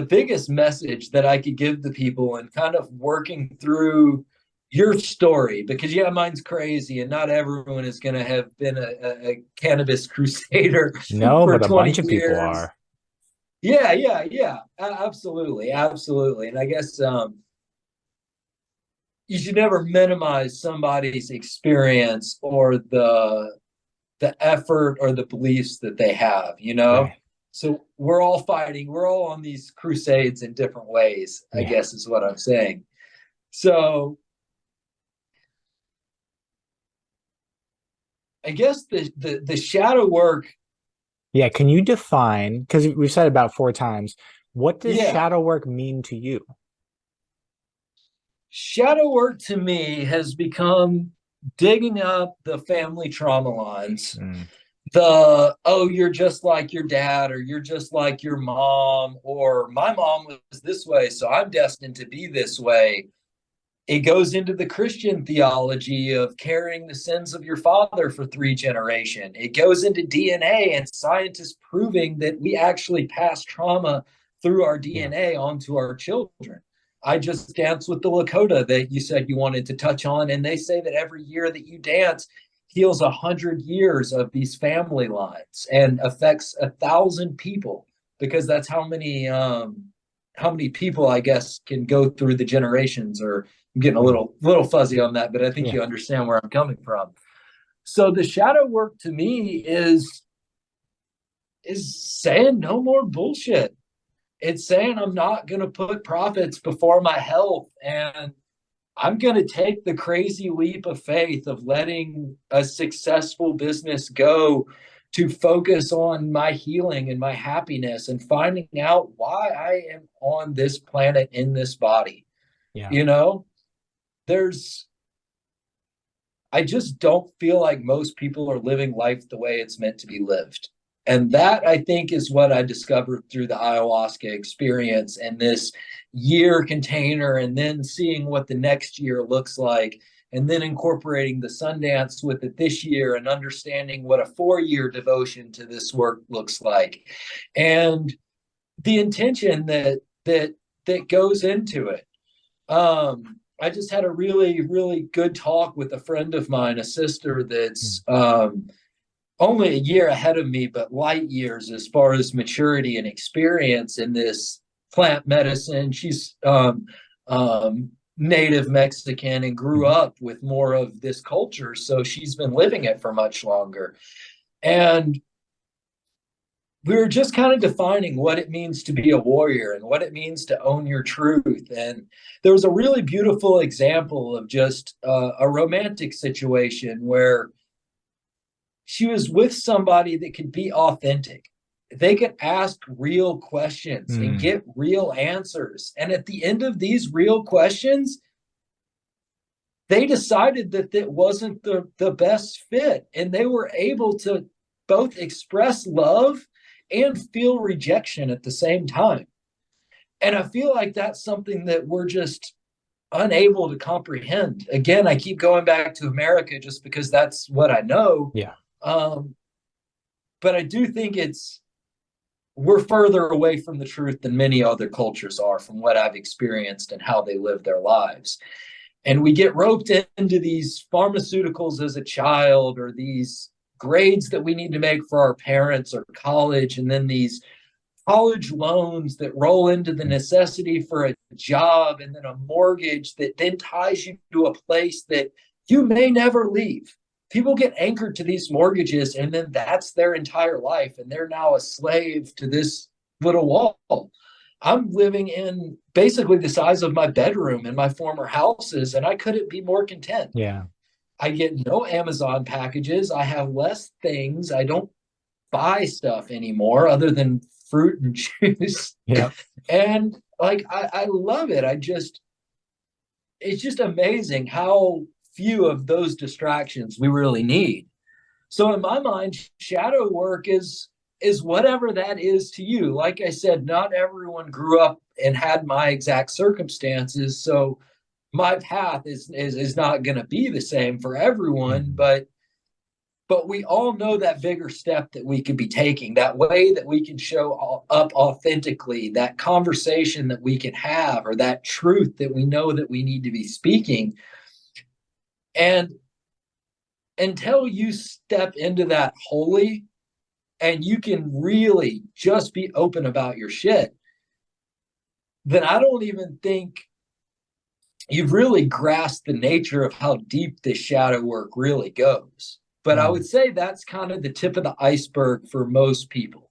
biggest message that I could give the people and kind of working through your story, because mine's crazy and not everyone is going to have been a cannabis crusader No, for but a 20 bunch of years. people are. Yeah. Absolutely. And I guess you should never minimize somebody's experience or the effort or the beliefs that they have, Right. So we're all fighting, we're all on these crusades in different ways, I guess is what I'm saying. So I guess the shadow work. Yeah, can you define, because we've said about 4 times, what does shadow work mean to you? Shadow work to me has become digging up the family trauma lines. You're just like your dad, or you're just like your mom, or my mom was this way, so I'm destined to be this way. It goes into the Christian theology of carrying the sins of your father for 3 generations. It goes into DNA and scientists proving that we actually pass trauma through our DNA onto our children. I just danced with the Lakota that you said you wanted to touch on, and they say that every year that you dance heals 100 years of these family lines and affects 1,000 people, because that's how many people, I guess, can go through the generations. Or I'm getting a little fuzzy on that, but I think you understand where I'm coming from. So the shadow work to me is saying no more bullshit. It's saying I'm not going to put profits before my health, and I'm going to take the crazy leap of faith of letting a successful business go to focus on my healing and my happiness and finding out why I am on this planet in this body. I just don't feel like most people are living life the way it's meant to be lived. And that, I think, is what I discovered through the ayahuasca experience and this year container, and then seeing what the next year looks like, and then incorporating the Sundance with it this year and understanding what a 4-year devotion to this work looks like. And the intention that goes into it. I just had a really, really good talk with a friend of mine, a sister that's only a year ahead of me, but light years as far as maturity and experience in this plant medicine. She's native Mexican and grew up with more of this culture, so she's been living it for much longer. And we were just kind of defining what it means to be a warrior and what it means to own your truth. And there was a really beautiful example of just a romantic situation where she was with somebody that could be authentic. They could ask real questions and get real answers. And at the end of these real questions, they decided that it wasn't the best fit, and they were able to both express love and feel rejection at the same time. And I feel like that's something that we're just unable to comprehend. Again, I keep going back to America just because that's what I know. Yeah. But I do think we're further away from the truth than many other cultures are, from what I've experienced and how they live their lives. And we get roped into these pharmaceuticals as a child, or these grades that we need to make for our parents or college, and then these college loans that roll into the necessity for a job, and then a mortgage that then ties you to a place that you may never leave. People get anchored to these mortgages, and then that's their entire life, and they're now a slave to this little wall. I'm living in basically the size of my bedroom in my former houses, and I couldn't be more content. Yeah. I get no Amazon packages. I have less things. I don't buy stuff anymore other than fruit and juice. Yeah. And like, I love it. It's just amazing how few of those distractions we really need. So in my mind, shadow work is whatever that is to you. Like I said, not everyone grew up and had my exact circumstances, so my path is not going to be the same for everyone. Mm-hmm. But we all know that bigger step that we could be taking, that way that we can show up authentically, that conversation that we can have, or that truth that we know that we need to be speaking. And until you step into that wholly, and you can really just be open about your shit, then I don't even think you've really grasped the nature of how deep this shadow work really goes. But I would say that's kind of the tip of the iceberg for most people,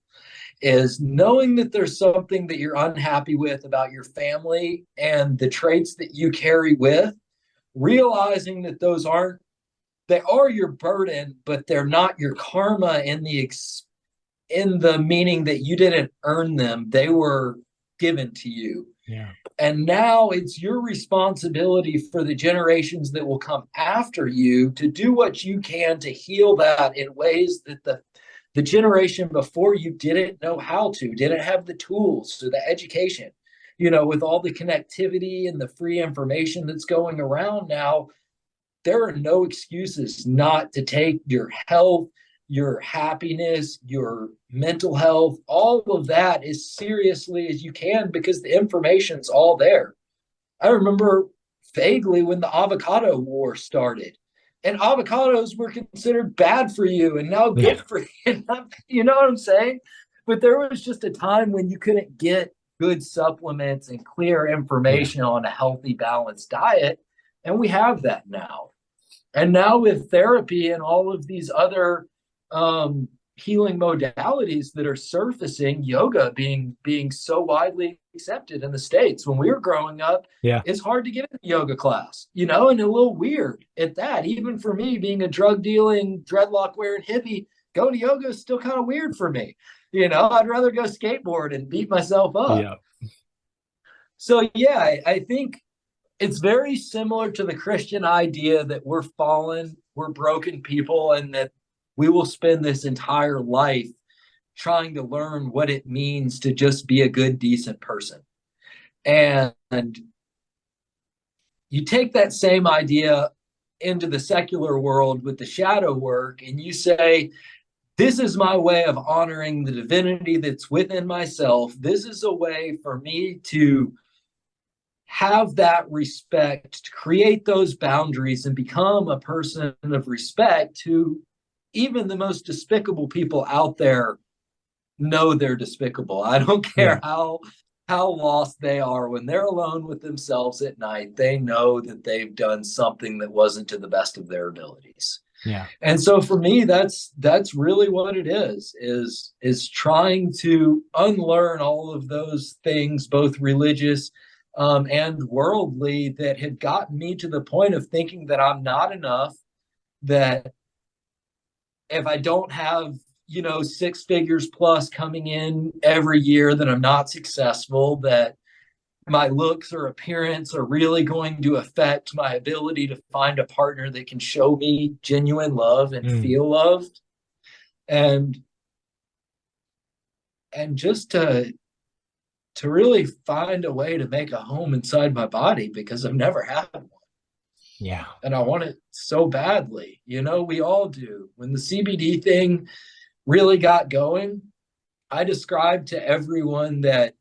is knowing that there's something that you're unhappy with about your family and the traits that you carry with, realizing that they are your burden, but they're not your karma in the meaning that you didn't earn them. They were given to you. Yeah. And now it's your responsibility for the generations that will come after you to do what you can to heal that in ways that the generation before you didn't know how to, didn't have the tools or the education. With all the connectivity and the free information that's going around now, there are no excuses not to take your health, your happiness, your mental health, all of that as seriously as you can, because the information's all there. I remember vaguely when the avocado war started, and avocados were considered bad for you and now good for you. You know what I'm saying? But there was just a time when you couldn't get good supplements and clear information on a healthy, balanced diet. And we have that now. And now with therapy and all of these other healing modalities that are surfacing, yoga being so widely accepted in the States. When we were growing up, it's hard to get in a yoga class, and a little weird at that. Even for me, being a drug dealing, dreadlock wearing hippie, going to yoga is still kind of weird for me. I'd rather go skateboard and beat myself up. Yeah. So yeah, I think it's very similar to the Christian idea that we're fallen, we're broken people, and that we will spend this entire life trying to learn what it means to just be a good, decent person. And you take that same idea into the secular world with the shadow work, and you say, this is my way of honoring the divinity that's within myself. This is a way for me to have that respect, to create those boundaries and become a person of respect who even the most despicable people out there know they're despicable. I don't care how lost they are. When they're alone with themselves at night, they know that they've done something that wasn't to the best of their abilities. Yeah. And so for me, that's really what it is trying to unlearn all of those things, both religious and worldly, that had gotten me to the point of thinking that I'm not enough, that if I don't have, 6 figures plus coming in every year, that I'm not successful, that my looks or appearance are really going to affect my ability to find a partner that can show me genuine love and feel loved, and just to really find a way to make a home inside my body, because I've never had one. Yeah. And I want it so badly. You know, we all do. When the CBD thing really got going, I described to everyone that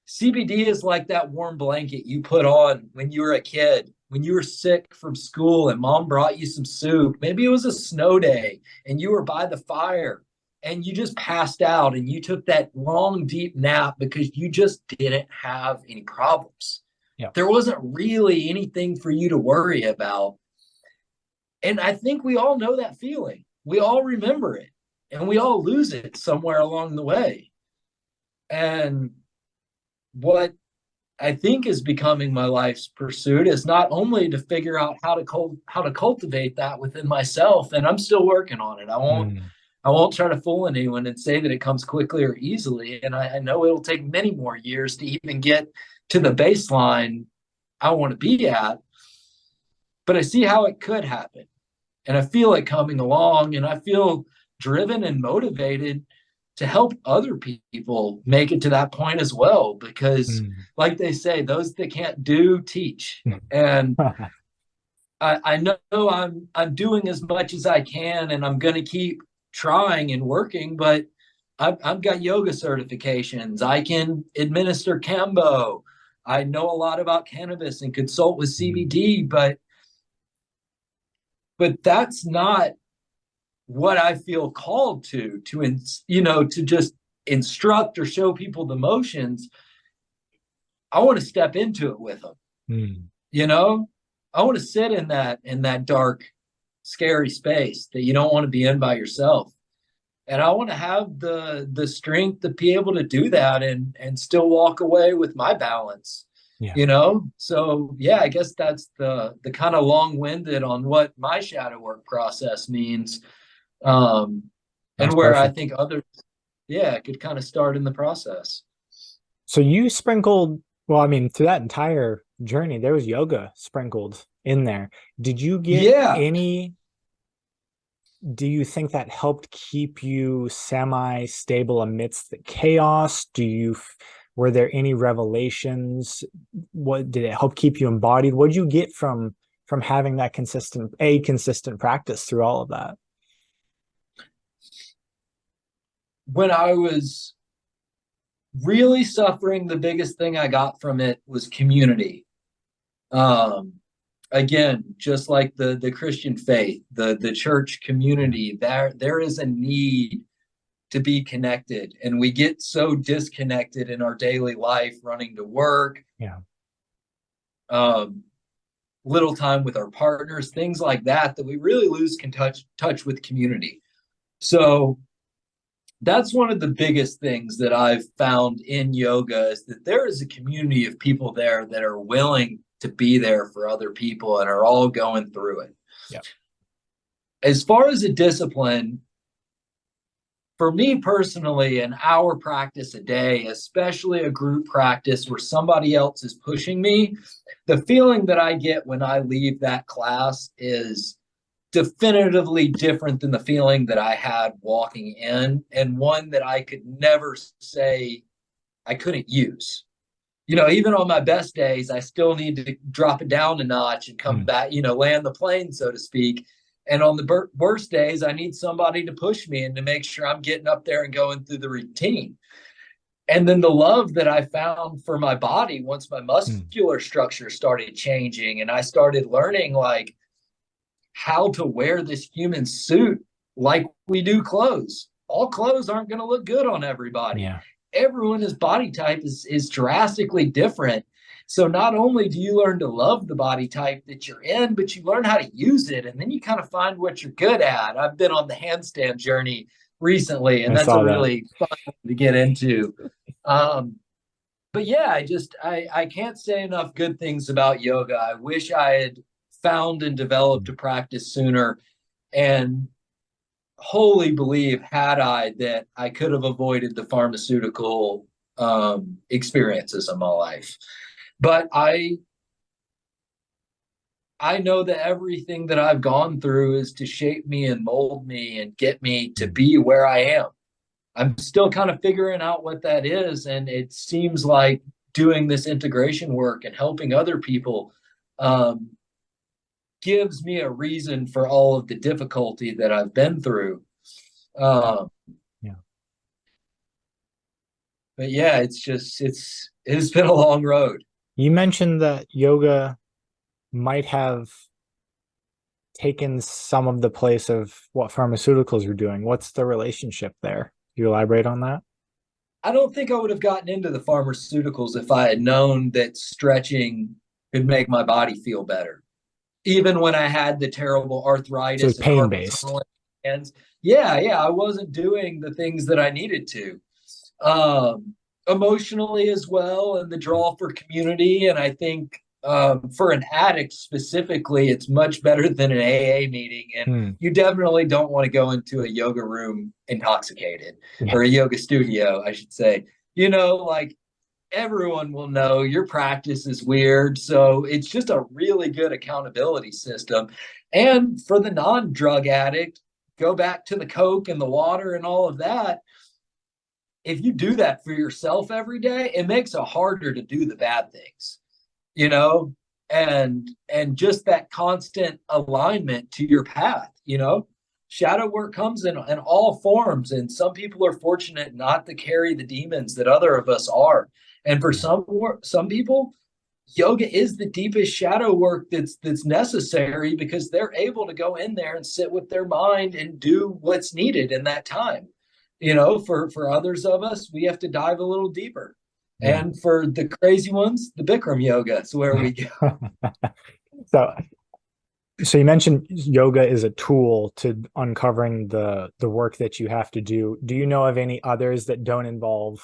CBD is like that warm blanket you put on when you were a kid, when you were sick from school and mom brought you some soup. Maybe it was a snow day and you were by the fire and you just passed out and you took that long, deep nap because you just didn't have any problems. Yeah. There wasn't really anything for you to worry about. And I think we all know that feeling. We all remember it and we all lose it somewhere along the way. And what I think is becoming my life's pursuit is not only to figure out how to cultivate that within myself, and I'm still working on it. I won't try to fool anyone and say that it comes quickly or easily, and I know it'll take many more years to even get to the baseline I want to be at. But I see how it could happen, and I feel it coming along, and I feel driven and motivated to help other people make it to that point as well, because like they say, those that can't do teach. And I know I'm doing as much as I can, and I'm going to keep trying and working, but I've got yoga certifications. I can administer kambo. I know a lot about cannabis and consult with CBD, but that's not what I feel called to just instruct or show people the motions. I want to step into it with them. I want to sit in that dark, scary space that you don't want to be in by yourself. And I want to have the strength to be able to do that and still walk away with my balance. So yeah, I guess that's the kind of long-winded on what my shadow work process means. And where perfect. I think others, could kind of start in the process. So you sprinkled, well, I mean, through that entire journey, there was yoga sprinkled in there. Did you get any, do you think that helped keep you semi-stable amidst the chaos? Were there any revelations? What did it help keep you embodied? What did you get from having that consistent practice through all of that? When I was really suffering, the biggest thing I got from it was community. Again, just like the Christian faith, the church community, there is a need to be connected, and we get so disconnected in our daily life, running to work, little time with our partners, things like that we really lose touch with community. So that's one of the biggest things that I've found in yoga, is that there is a community of people there that are willing to be there for other people and are all going through it. Yeah. As far as a discipline, for me personally, an hour practice a day, especially a group practice where somebody else is pushing me, the feeling that I get when I leave that class is definitively different than the feeling that I had walking in, and one that I could never say I couldn't use. Even on my best days, I still need to drop it down a notch and come back, land the plane, so to speak. And on the worst days, I need somebody to push me and to make sure I'm getting up there and going through the routine. And then the love that I found for my body once my muscular structure started changing, and I started learning like how to wear this human suit like we do clothes. All clothes aren't going to look good on everybody. Yeah. Everyone's body type is drastically different. So not only do you learn to love the body type that you're in, but you learn how to use it, and then you kind of find what you're good at. I've been on the handstand journey recently, and that's really fun to get into. But yeah, I can't say enough good things about yoga. I wish I had found and developed a practice sooner, and wholly believe, had I, that I could have avoided the pharmaceutical experiences in my life. But I know that everything that I've gone through is to shape me and mold me and get me to be where I am. I'm still kind of figuring out what that is. And it seems like doing this integration work and helping other people um, gives me a reason for all of the difficulty that I've been through. Um, Yeah. but yeah, it's been a long road. You mentioned that yoga might have taken some of the place of what pharmaceuticals were doing. What's the relationship there? Can you elaborate on that? I don't think I would have gotten into the pharmaceuticals if I had known that stretching could make my body feel better. Even when I had the terrible So it's arthritis and pain carpal based. tunnel hands, yeah, I wasn't doing the things that I needed to. Um, Emotionally as well, and the draw for community. And I think for an addict specifically, it's much better than an AA meeting. And Hmm. you definitely don't want to go into a yoga room intoxicated, Yeah. or a yoga studio, I should say. Like everyone will know your practice is weird. So it's just a really good accountability system. And for the non drug addict, go back to the Coke and the water and all of that. If you do that for yourself every day, it makes it harder to do the bad things, you know, and just that constant alignment to your path, shadow work comes in all forms, and some people are fortunate not to carry the demons that other of us are. And for Yeah. some people, yoga is the deepest shadow work that's necessary, because they're able to go in there and sit with their mind and do what's needed in that time. For others of us, we have to dive a little deeper. Yeah. And for the crazy ones, the Bikram yoga is where we go. So so you mentioned yoga is a tool to uncovering the work that you have to do. Do you know of any others that don't involve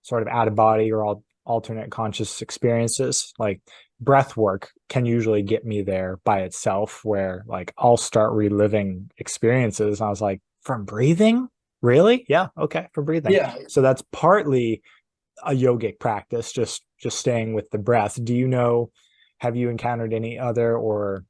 sort of out of body or alternate conscious experiences? Like breath work can usually get me there by itself, where like I'll start reliving experiences. And I was like, from breathing? Really? Yeah, okay, for breathing. Yeah. So that's partly a yogic practice, just staying with the breath. Do you know, have you encountered any other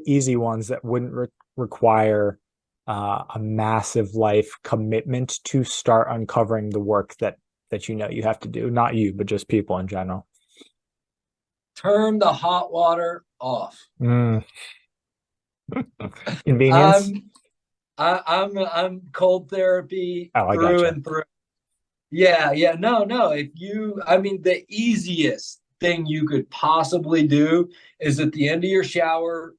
easy ones that wouldn't require a massive life commitment to start uncovering the work that you have to do? Not you, but just people in general. Turn the hot water off. Mm. Convenience. I'm I'm cold therapy Oh, I through gotcha. and through. Yeah. No. I mean, the easiest thing you could possibly do is at the end of your shower,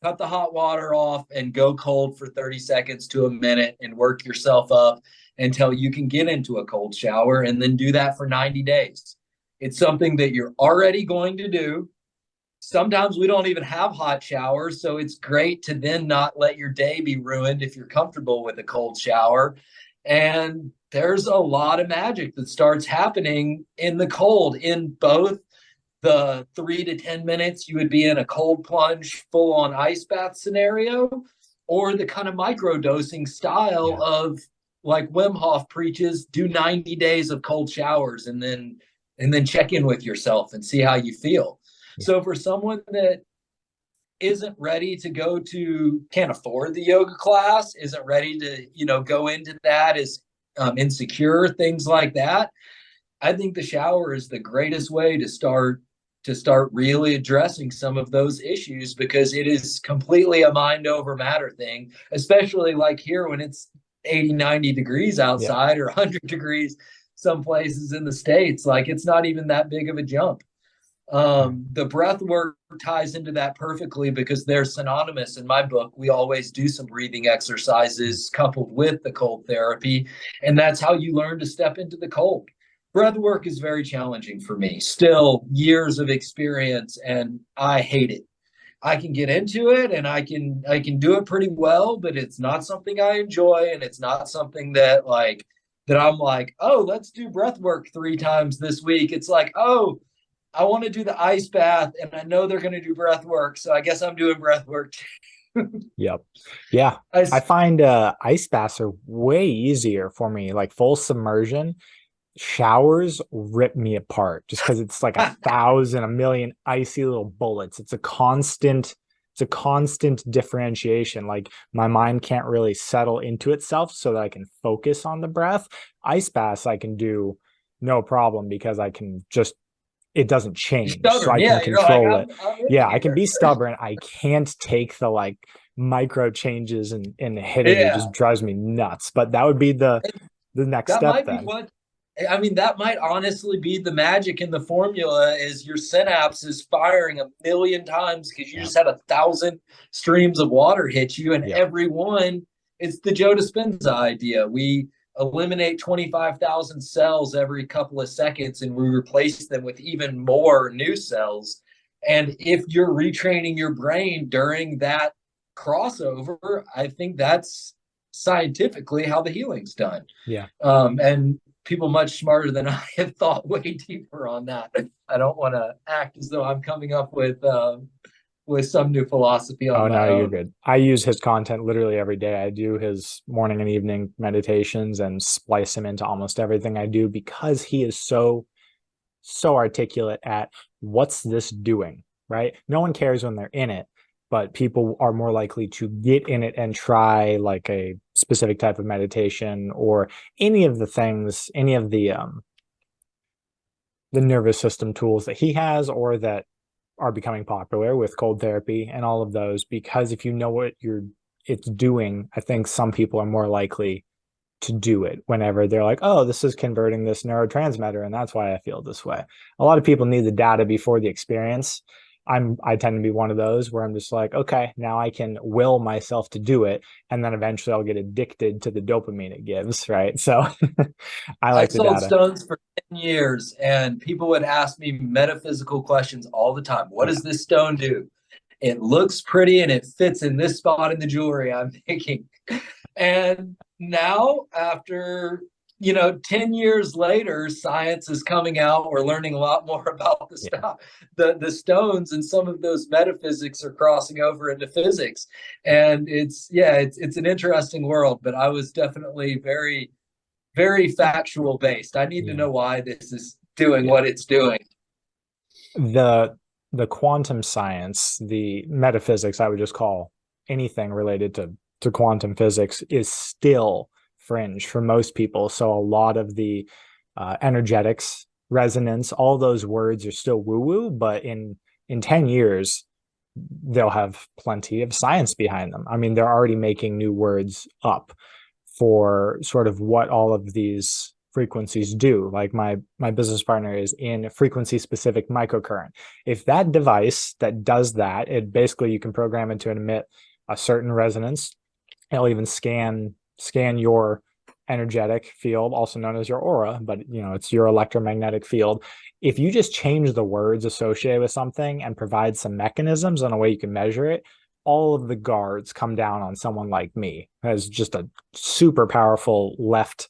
cut the hot water off and go cold for 30 seconds to a minute and work yourself up until you can get into a cold shower, and then do that for 90 days. It's something that you're already going to do. Sometimes we don't even have hot showers, so it's great to then not let your day be ruined if you're comfortable with a cold shower. And there's a lot of magic that starts happening in the cold, in both the 3 to 10 minutes you would be in a cold plunge, full on ice bath scenario, or the kind of micro dosing style Yeah. of, like Wim Hof preaches, do 90 days of cold showers and then check in with yourself and see how you feel. Yeah. So for someone that isn't ready to can't afford the yoga class, isn't ready to, go into that, is insecure, things like that, I think the shower is the greatest way to start really addressing some of those issues, because it is completely a mind over matter thing, especially like here when it's 80, 90 degrees Yeah. outside, or 100 degrees some places in the States. Like, it's not even that big of a jump. Yeah. The breath work ties into that perfectly, because they're synonymous in my book. We always do some breathing exercises coupled with the cold therapy, and that's how you learn to step into the cold. Breath work is very challenging for me. Still, years of experience, and I hate it. I can get into it and I can do it pretty well, but it's not something I enjoy, and it's not something that I'm like, oh, let's do breath work 3 times this week. It's like, oh, I want to do the ice bath, and I know they're going to do breath work, so I guess I'm doing breath work. Yep. Yeah. I, I find ice baths are way easier for me, like full submersion. showers rip me apart just because it's like 1,000, a million icy little bullets. It's a constant differentiation. Like my mind can't really settle into itself so that I can focus on the breath. Ice baths I can do no problem because I can just, it doesn't You're change. So stubborn. I can Yeah, you're like, control it. I'm in Yeah, I can here. be stubborn. I can't take the like micro changes and hitting. It Yeah. just drives me nuts. But that would be the next That step might be then. what I mean, that might honestly be the magic in the formula is your synapse is firing a million times because you Yeah. just had 1,000 streams of water hit you, and Yeah. every one, it's the Joe Dispenza idea. We eliminate 25,000 cells every couple of seconds and we replace them with even more new cells. And if you're retraining your brain during that crossover, I think that's scientifically how the healing's done. Yeah. And people much smarter than I have thought way deeper on that. I don't want to act as though I'm coming up with some new philosophy on Oh no, my you're own. good. I use his content literally every day. I do his morning and evening meditations and splice him into almost everything I do because he is so articulate at what's this doing, right? No one cares when they're in it, but people are more likely to get in it and try like a specific type of meditation or any of the things, any of the nervous system tools that he has or that are becoming popular with cold therapy and all of those, because if you know what it's doing, I think some people are more likely to do it whenever they're like, oh, this is converting this neurotransmitter and that's why I feel this way. A lot of people need the data before the experience. I tend to be one of those where I'm just like, okay, now I can will myself to do it, and then eventually I'll get addicted to the dopamine it gives, right? So I I like the sold data. stones for 10 years and people would ask me metaphysical questions all the time. What Yeah. does this stone do? It looks pretty and it fits in this spot in the jewelry I'm making. And now, after 10 years later, science is coming out. We're learning a lot more about the Yeah. stuff, the stones, and some of those metaphysics are crossing over into physics. And it's an interesting world, but I was definitely very, very factual based. I need to Yeah. know why this is doing Yeah. what it's doing. The the quantum science, the metaphysics, I would just call anything related to quantum physics is still fringe for most people. So a lot of the energetics, resonance, all those words are still woo woo, but in 10 years they'll have plenty of science behind them. I mean, they're already making new words up for sort of what all of these frequencies do. Like my business partner is in frequency specific microcurrent. If that device that does that, it basically you can program it to emit a certain resonance. It'll even scan your energetic field, also known as your aura, but it's your electromagnetic field. If you just change the words associated with something and provide some mechanisms on a way you can measure it, all of the guards come down on someone like me as just a super powerful left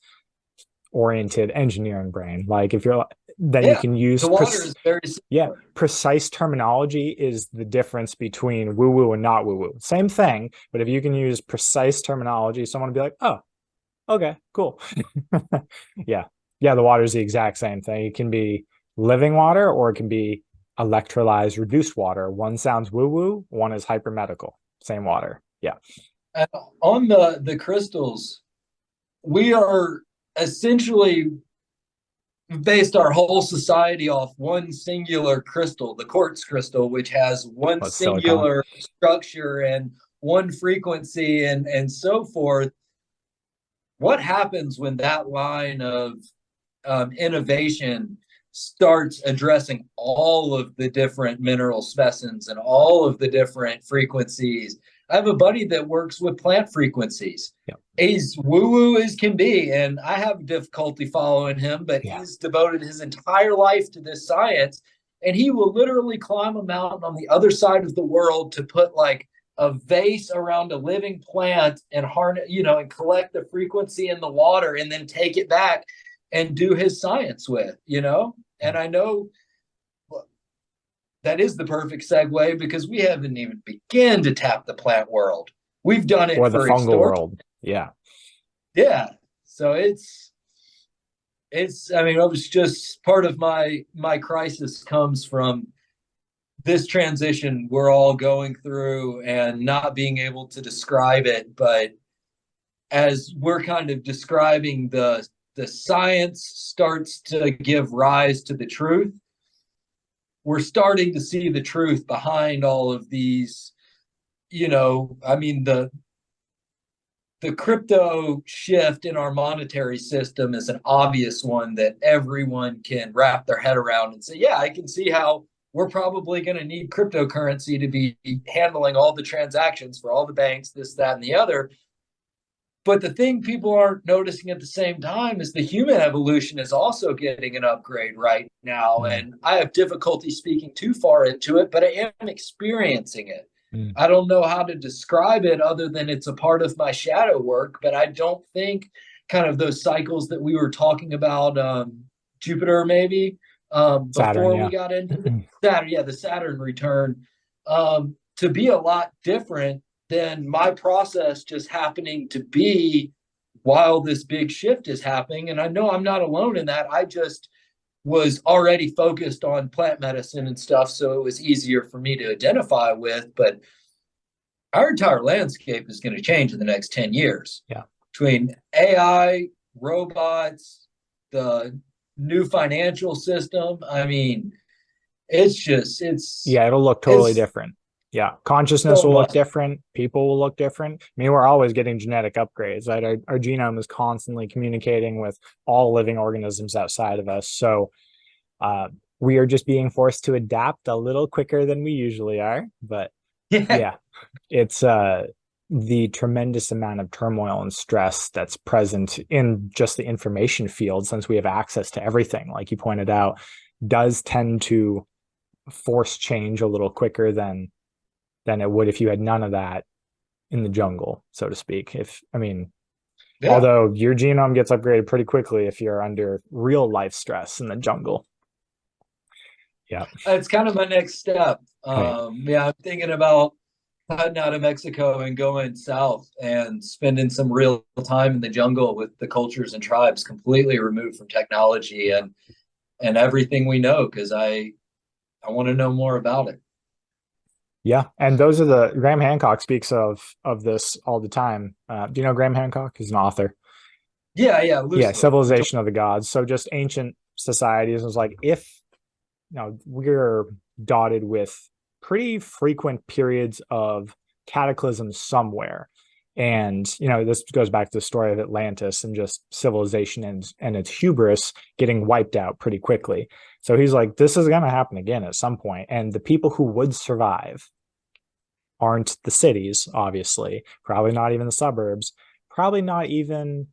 oriented engineering brain. Like if you're then you Yeah, can use the water is very yeah, similar. precise terminology is the difference between woo woo and not woo woo. Same thing, but if you can use precise terminology, someone will be like, oh, okay, cool. Yeah. Yeah, the water is the exact same thing. It can be living water or it can be electrolyzed reduced water. One sounds woo woo, one is hypermedical. Same water. Yeah. And on the crystals, we are essentially based our whole society off one singular crystal, the quartz crystal, which has one But silicon. singular structure and one frequency and so forth. What happens when that line of innovation starts addressing all of the different mineral specimens and all of the different frequencies? I have a buddy that works with plant frequencies. Yeah. He's woo woo as can be, and I have difficulty following him, but Yeah. he's devoted his entire life to this science. And he will literally climb a mountain on the other side of the world to put like a vase around a living plant and harness, and collect the frequency in the water and then take it back and do his science with. And I know that is the perfect segue because we haven't even begun to tap the plant world. We've done it Or the for fungal extortion. world. Yeah. Yeah. So I mean, it was just part of my crisis comes from this transition we're all going through and not being able to describe it. But as we're kind of describing the science starts to give rise to the truth, we're starting to see the truth behind all of these, I mean, the crypto shift in our monetary system is an obvious one that everyone can wrap their head around and say, yeah, I can see how we're probably going to need cryptocurrency to be handling all the transactions for all the banks, this, that, and the other. But the thing people aren't noticing at the same time is the human evolution is also getting an upgrade right now. Mm. And I have difficulty speaking too far into it, but I am experiencing it. Mm. I don't know how to describe it other than it's a part of my shadow work, but I don't think kind of those cycles that we were talking about, Jupiter maybe, Saturn, before we yeah. got into the Saturn, yeah, the Saturn return, to be a lot different than my process just happening to be while this big shift is happening. And I know I'm not alone in that. I just was already focused on plant medicine and stuff, so it was easier for me to identify with. But our entire landscape is going to change in the next 10 years. Yeah. Between AI, robots, the new financial system. I mean, Yeah, it'll look totally it's different. Yeah, consciousness so will look much. different. People will look different. I mean, we're always getting genetic upgrades, right? Our genome is constantly communicating with all living organisms outside of us. So uh, we are just being forced to adapt a little quicker than we usually are. But Yeah. yeah, it's the tremendous amount of turmoil and stress that's present in just the information field, since we have access to everything, like you pointed out, does tend to force change a little quicker than it would if you had none of that in the jungle, so to speak. I mean, Yeah. although your genome gets upgraded pretty quickly if you're under real life stress in the jungle. Yeah. It's kind of my next step. Right. Yeah, I'm thinking about heading out of Mexico and going south and spending some real time in the jungle with the cultures and tribes completely removed from technology and everything we know, because I want to know more about it. Yeah. And those are the Graham Hancock speaks of this all the time. Do you know Graham Hancock? He's an author. Yeah, yeah, Yeah, loosely. Civilization of the Gods. So just ancient societies. It was like, if we're dotted with pretty frequent periods of cataclysms somewhere. And, this goes back to the story of Atlantis and just civilization and its hubris getting wiped out pretty quickly. So he's like, this is going to happen again at some point. And the people who would survive aren't the cities, obviously, probably not even the suburbs, probably not even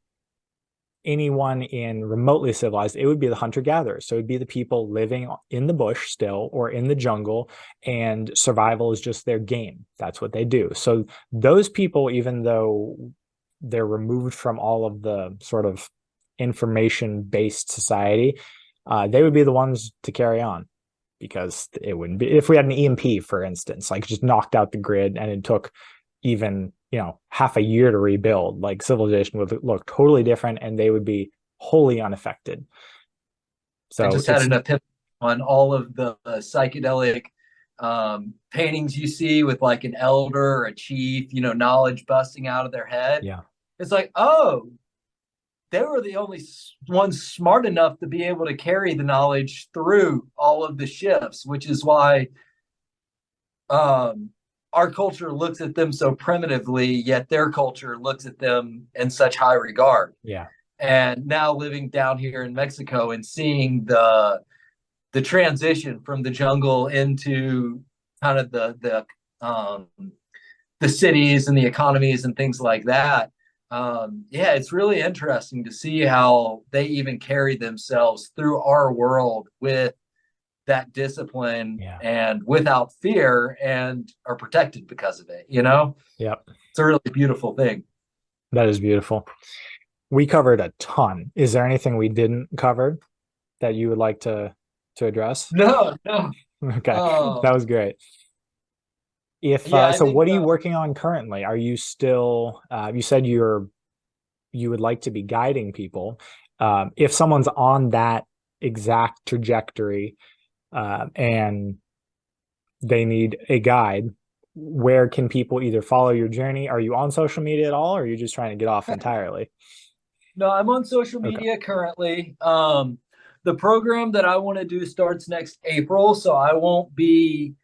anyone in remotely civilized. It would be the hunter-gatherers. So it would be the people living in the bush still or in the jungle, and survival is just their game. That's what they do. So those people, even though they're removed from all of the sort of information-based society, they would be the ones to carry on, because it wouldn't be, if we had an EMP, for instance, like just knocked out the grid and it took even half a year to rebuild, like civilization would look totally different and they would be wholly unaffected. I So just had it's an epiphany on all of the psychedelic paintings you see with like an elder or a chief, knowledge busting out of their head. yeah. It's like, oh, they were the only ones smart enough to be able to carry the knowledge through all of the shifts, which is why um, our culture looks at them so primitively, yet their culture looks at them in such high regard. Yeah. And now living down here in Mexico and seeing the transition from the jungle into kind of the cities and the economies and things like that. Yeah, it's really interesting to see how they even carry themselves through our world with that discipline Yeah. and without fear, and are protected because of it. Yep. It's a really beautiful thing. That is beautiful. We covered a ton. Is there anything we didn't cover that you would like to address? No, no. Okay, that um was great. If yeah, I so, think what are you working on currently? Are you still, you said you would like to be guiding people. if someone's on that exact trajectory and they need a guide, where can people either follow your journey? Are you on social media at all, or are you just trying to get off entirely? No, I'm on social Okay. media currently. The program that I want to do starts next April, so I won't be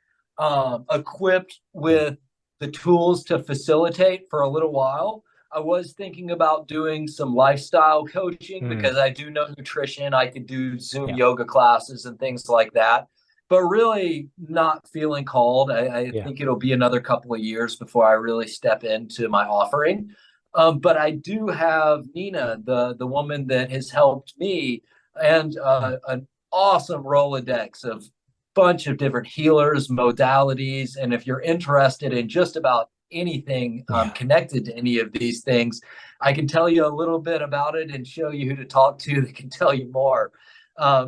equipped with the tools to facilitate for a little while. I was thinking about doing some lifestyle coaching Mm, because I do know nutrition. I could do Zoom yeah. yoga classes and things like that, but really not feeling called. I Yeah. think it'll be another couple of years before I really step into my offering. But I do have Nina, the woman that has helped me, and Mm, an awesome Rolodex of bunch of different healers, modalities, and if you're interested in just about anything yeah. connected to any of these things, I can tell you a little bit about it and show you who to talk to that can tell you more.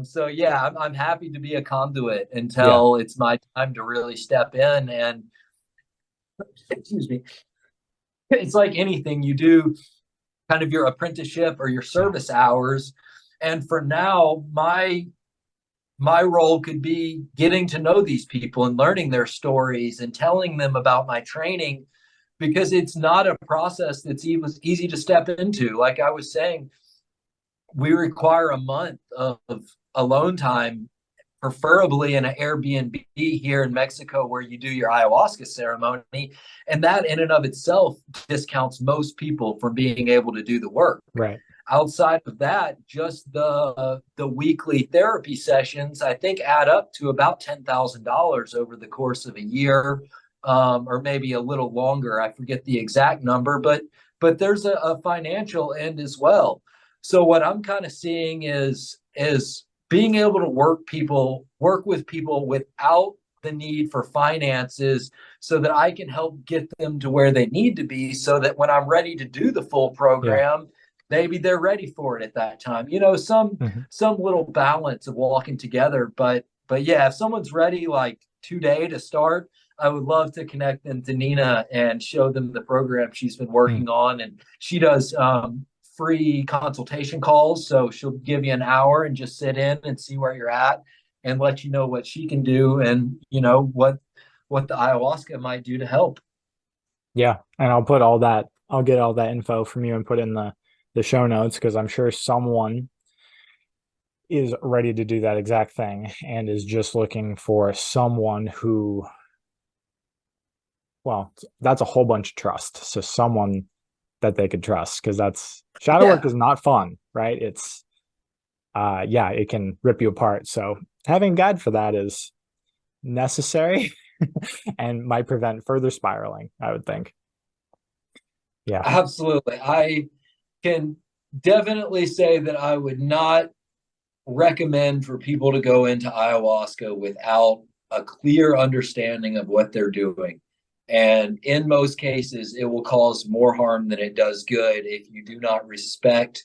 So yeah, I'm happy to be a conduit Yeah. until it's my time to really step in and excuse me. It's like anything you do kind of your apprenticeship or your Yeah. service hours. And for now, my role could be getting to know these people and learning their stories and telling them about my training because it's not a process that's easy to step into. Like I was saying, we require a month of alone time, preferably in an Airbnb here in Mexico where you do your ayahuasca ceremony. And that in and of itself discounts most people from being able to do the work. Right. Outside of that, just the weekly therapy sessions, I think, add up to about $10,000 over the course of a year, or maybe a little longer. I forget the exact number, but there's a financial end as well. So what I'm kind of seeing is being able to work with people without the need for finances so that I can help get them to where they need to be so that when I'm ready to do the full Yeah. program, maybe they're ready for it at that time. Hmm. Some little balance of walking together, but yeah, if someone's ready like today to start, I would love to connect them to Nina and show them the program she's been Mm. working on. And she does free consultation calls. So she'll give you an hour and just sit in and see where you're at and let you know what she can do and what the ayahuasca might do to help. Yeah. And I'll put all that, I'll get all that info from you and put in the show notes, because I'm sure someone is ready to do that exact thing and is just looking for someone who, well, that's a whole bunch of trust. So someone that they could trust, because that's shadow work Yeah, is not fun, right? It's yeah, it can rip you apart. So having a guide for that is necessary and might prevent further spiraling, I would think. Yeah. absolutely. I can definitely say that I would not recommend for people to go into ayahuasca without a clear understanding of what they're doing. And in most cases, it will cause more harm than it does good if you do not respect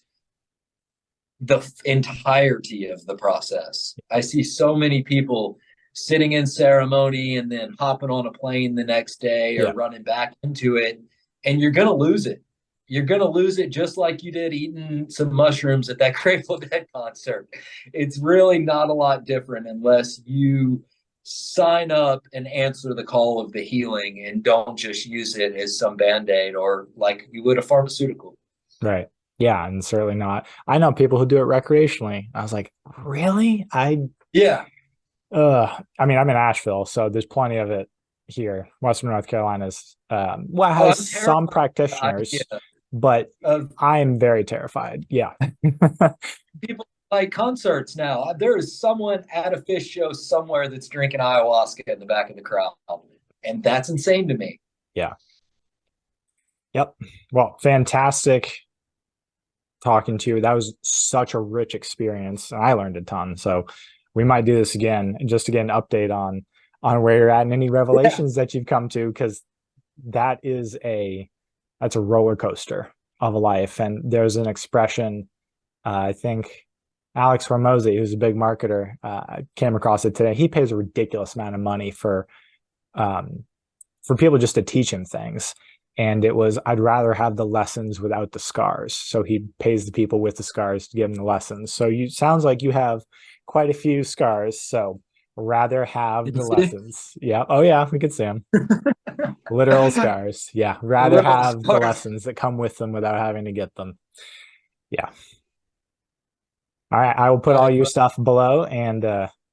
the entirety of the process. I see so many people sitting in ceremony and then hopping on a plane the next day or Yeah. running back into it, and you're going to lose it. You're going to lose it just like you did eating some mushrooms at that Grateful Dead concert. It's really not a lot different unless you sign up and answer the call of the healing and don't just use it as some band-aid or like you would a pharmaceutical. Right. Yeah. And certainly not. I know people who do it recreationally. I was like, really? Yeah. I mean, I'm in Asheville, so there's plenty of it here. Western North Carolina's well, Oh, has I'm terrified some of the idea practitioners, but of I'm very terrified. Yeah. people like concerts now. There is someone at a fish show somewhere that's drinking ayahuasca in the back of the crowd, and that's insane to me. Yeah. Yep. Well, fantastic talking to you. That was such a rich experience, and I learned a ton. So we might do this again and just to get an update on where you're at and any Yeah, revelations that you've come to, because that is that's a roller coaster of a life. And there's an expression, I think Alex Hormozy, who's a big marketer, came across it today. He pays a ridiculous amount of money for people just to teach him things. And it was, I'd rather have the lessons without the scars. So he pays the people with the scars to give them the lessons. So you sounds like you have quite a few scars. So rather have You the see? lessons. Yeah. Oh yeah, we could see them. Literal scars. Yeah. The Rather little have the scars. lessons that come with them without having to get them. Yeah. All right. I will put All all right, your bro. stuff below, and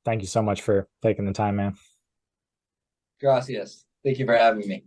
thank you so much for taking the time, man. Gracias. Thank you for having me.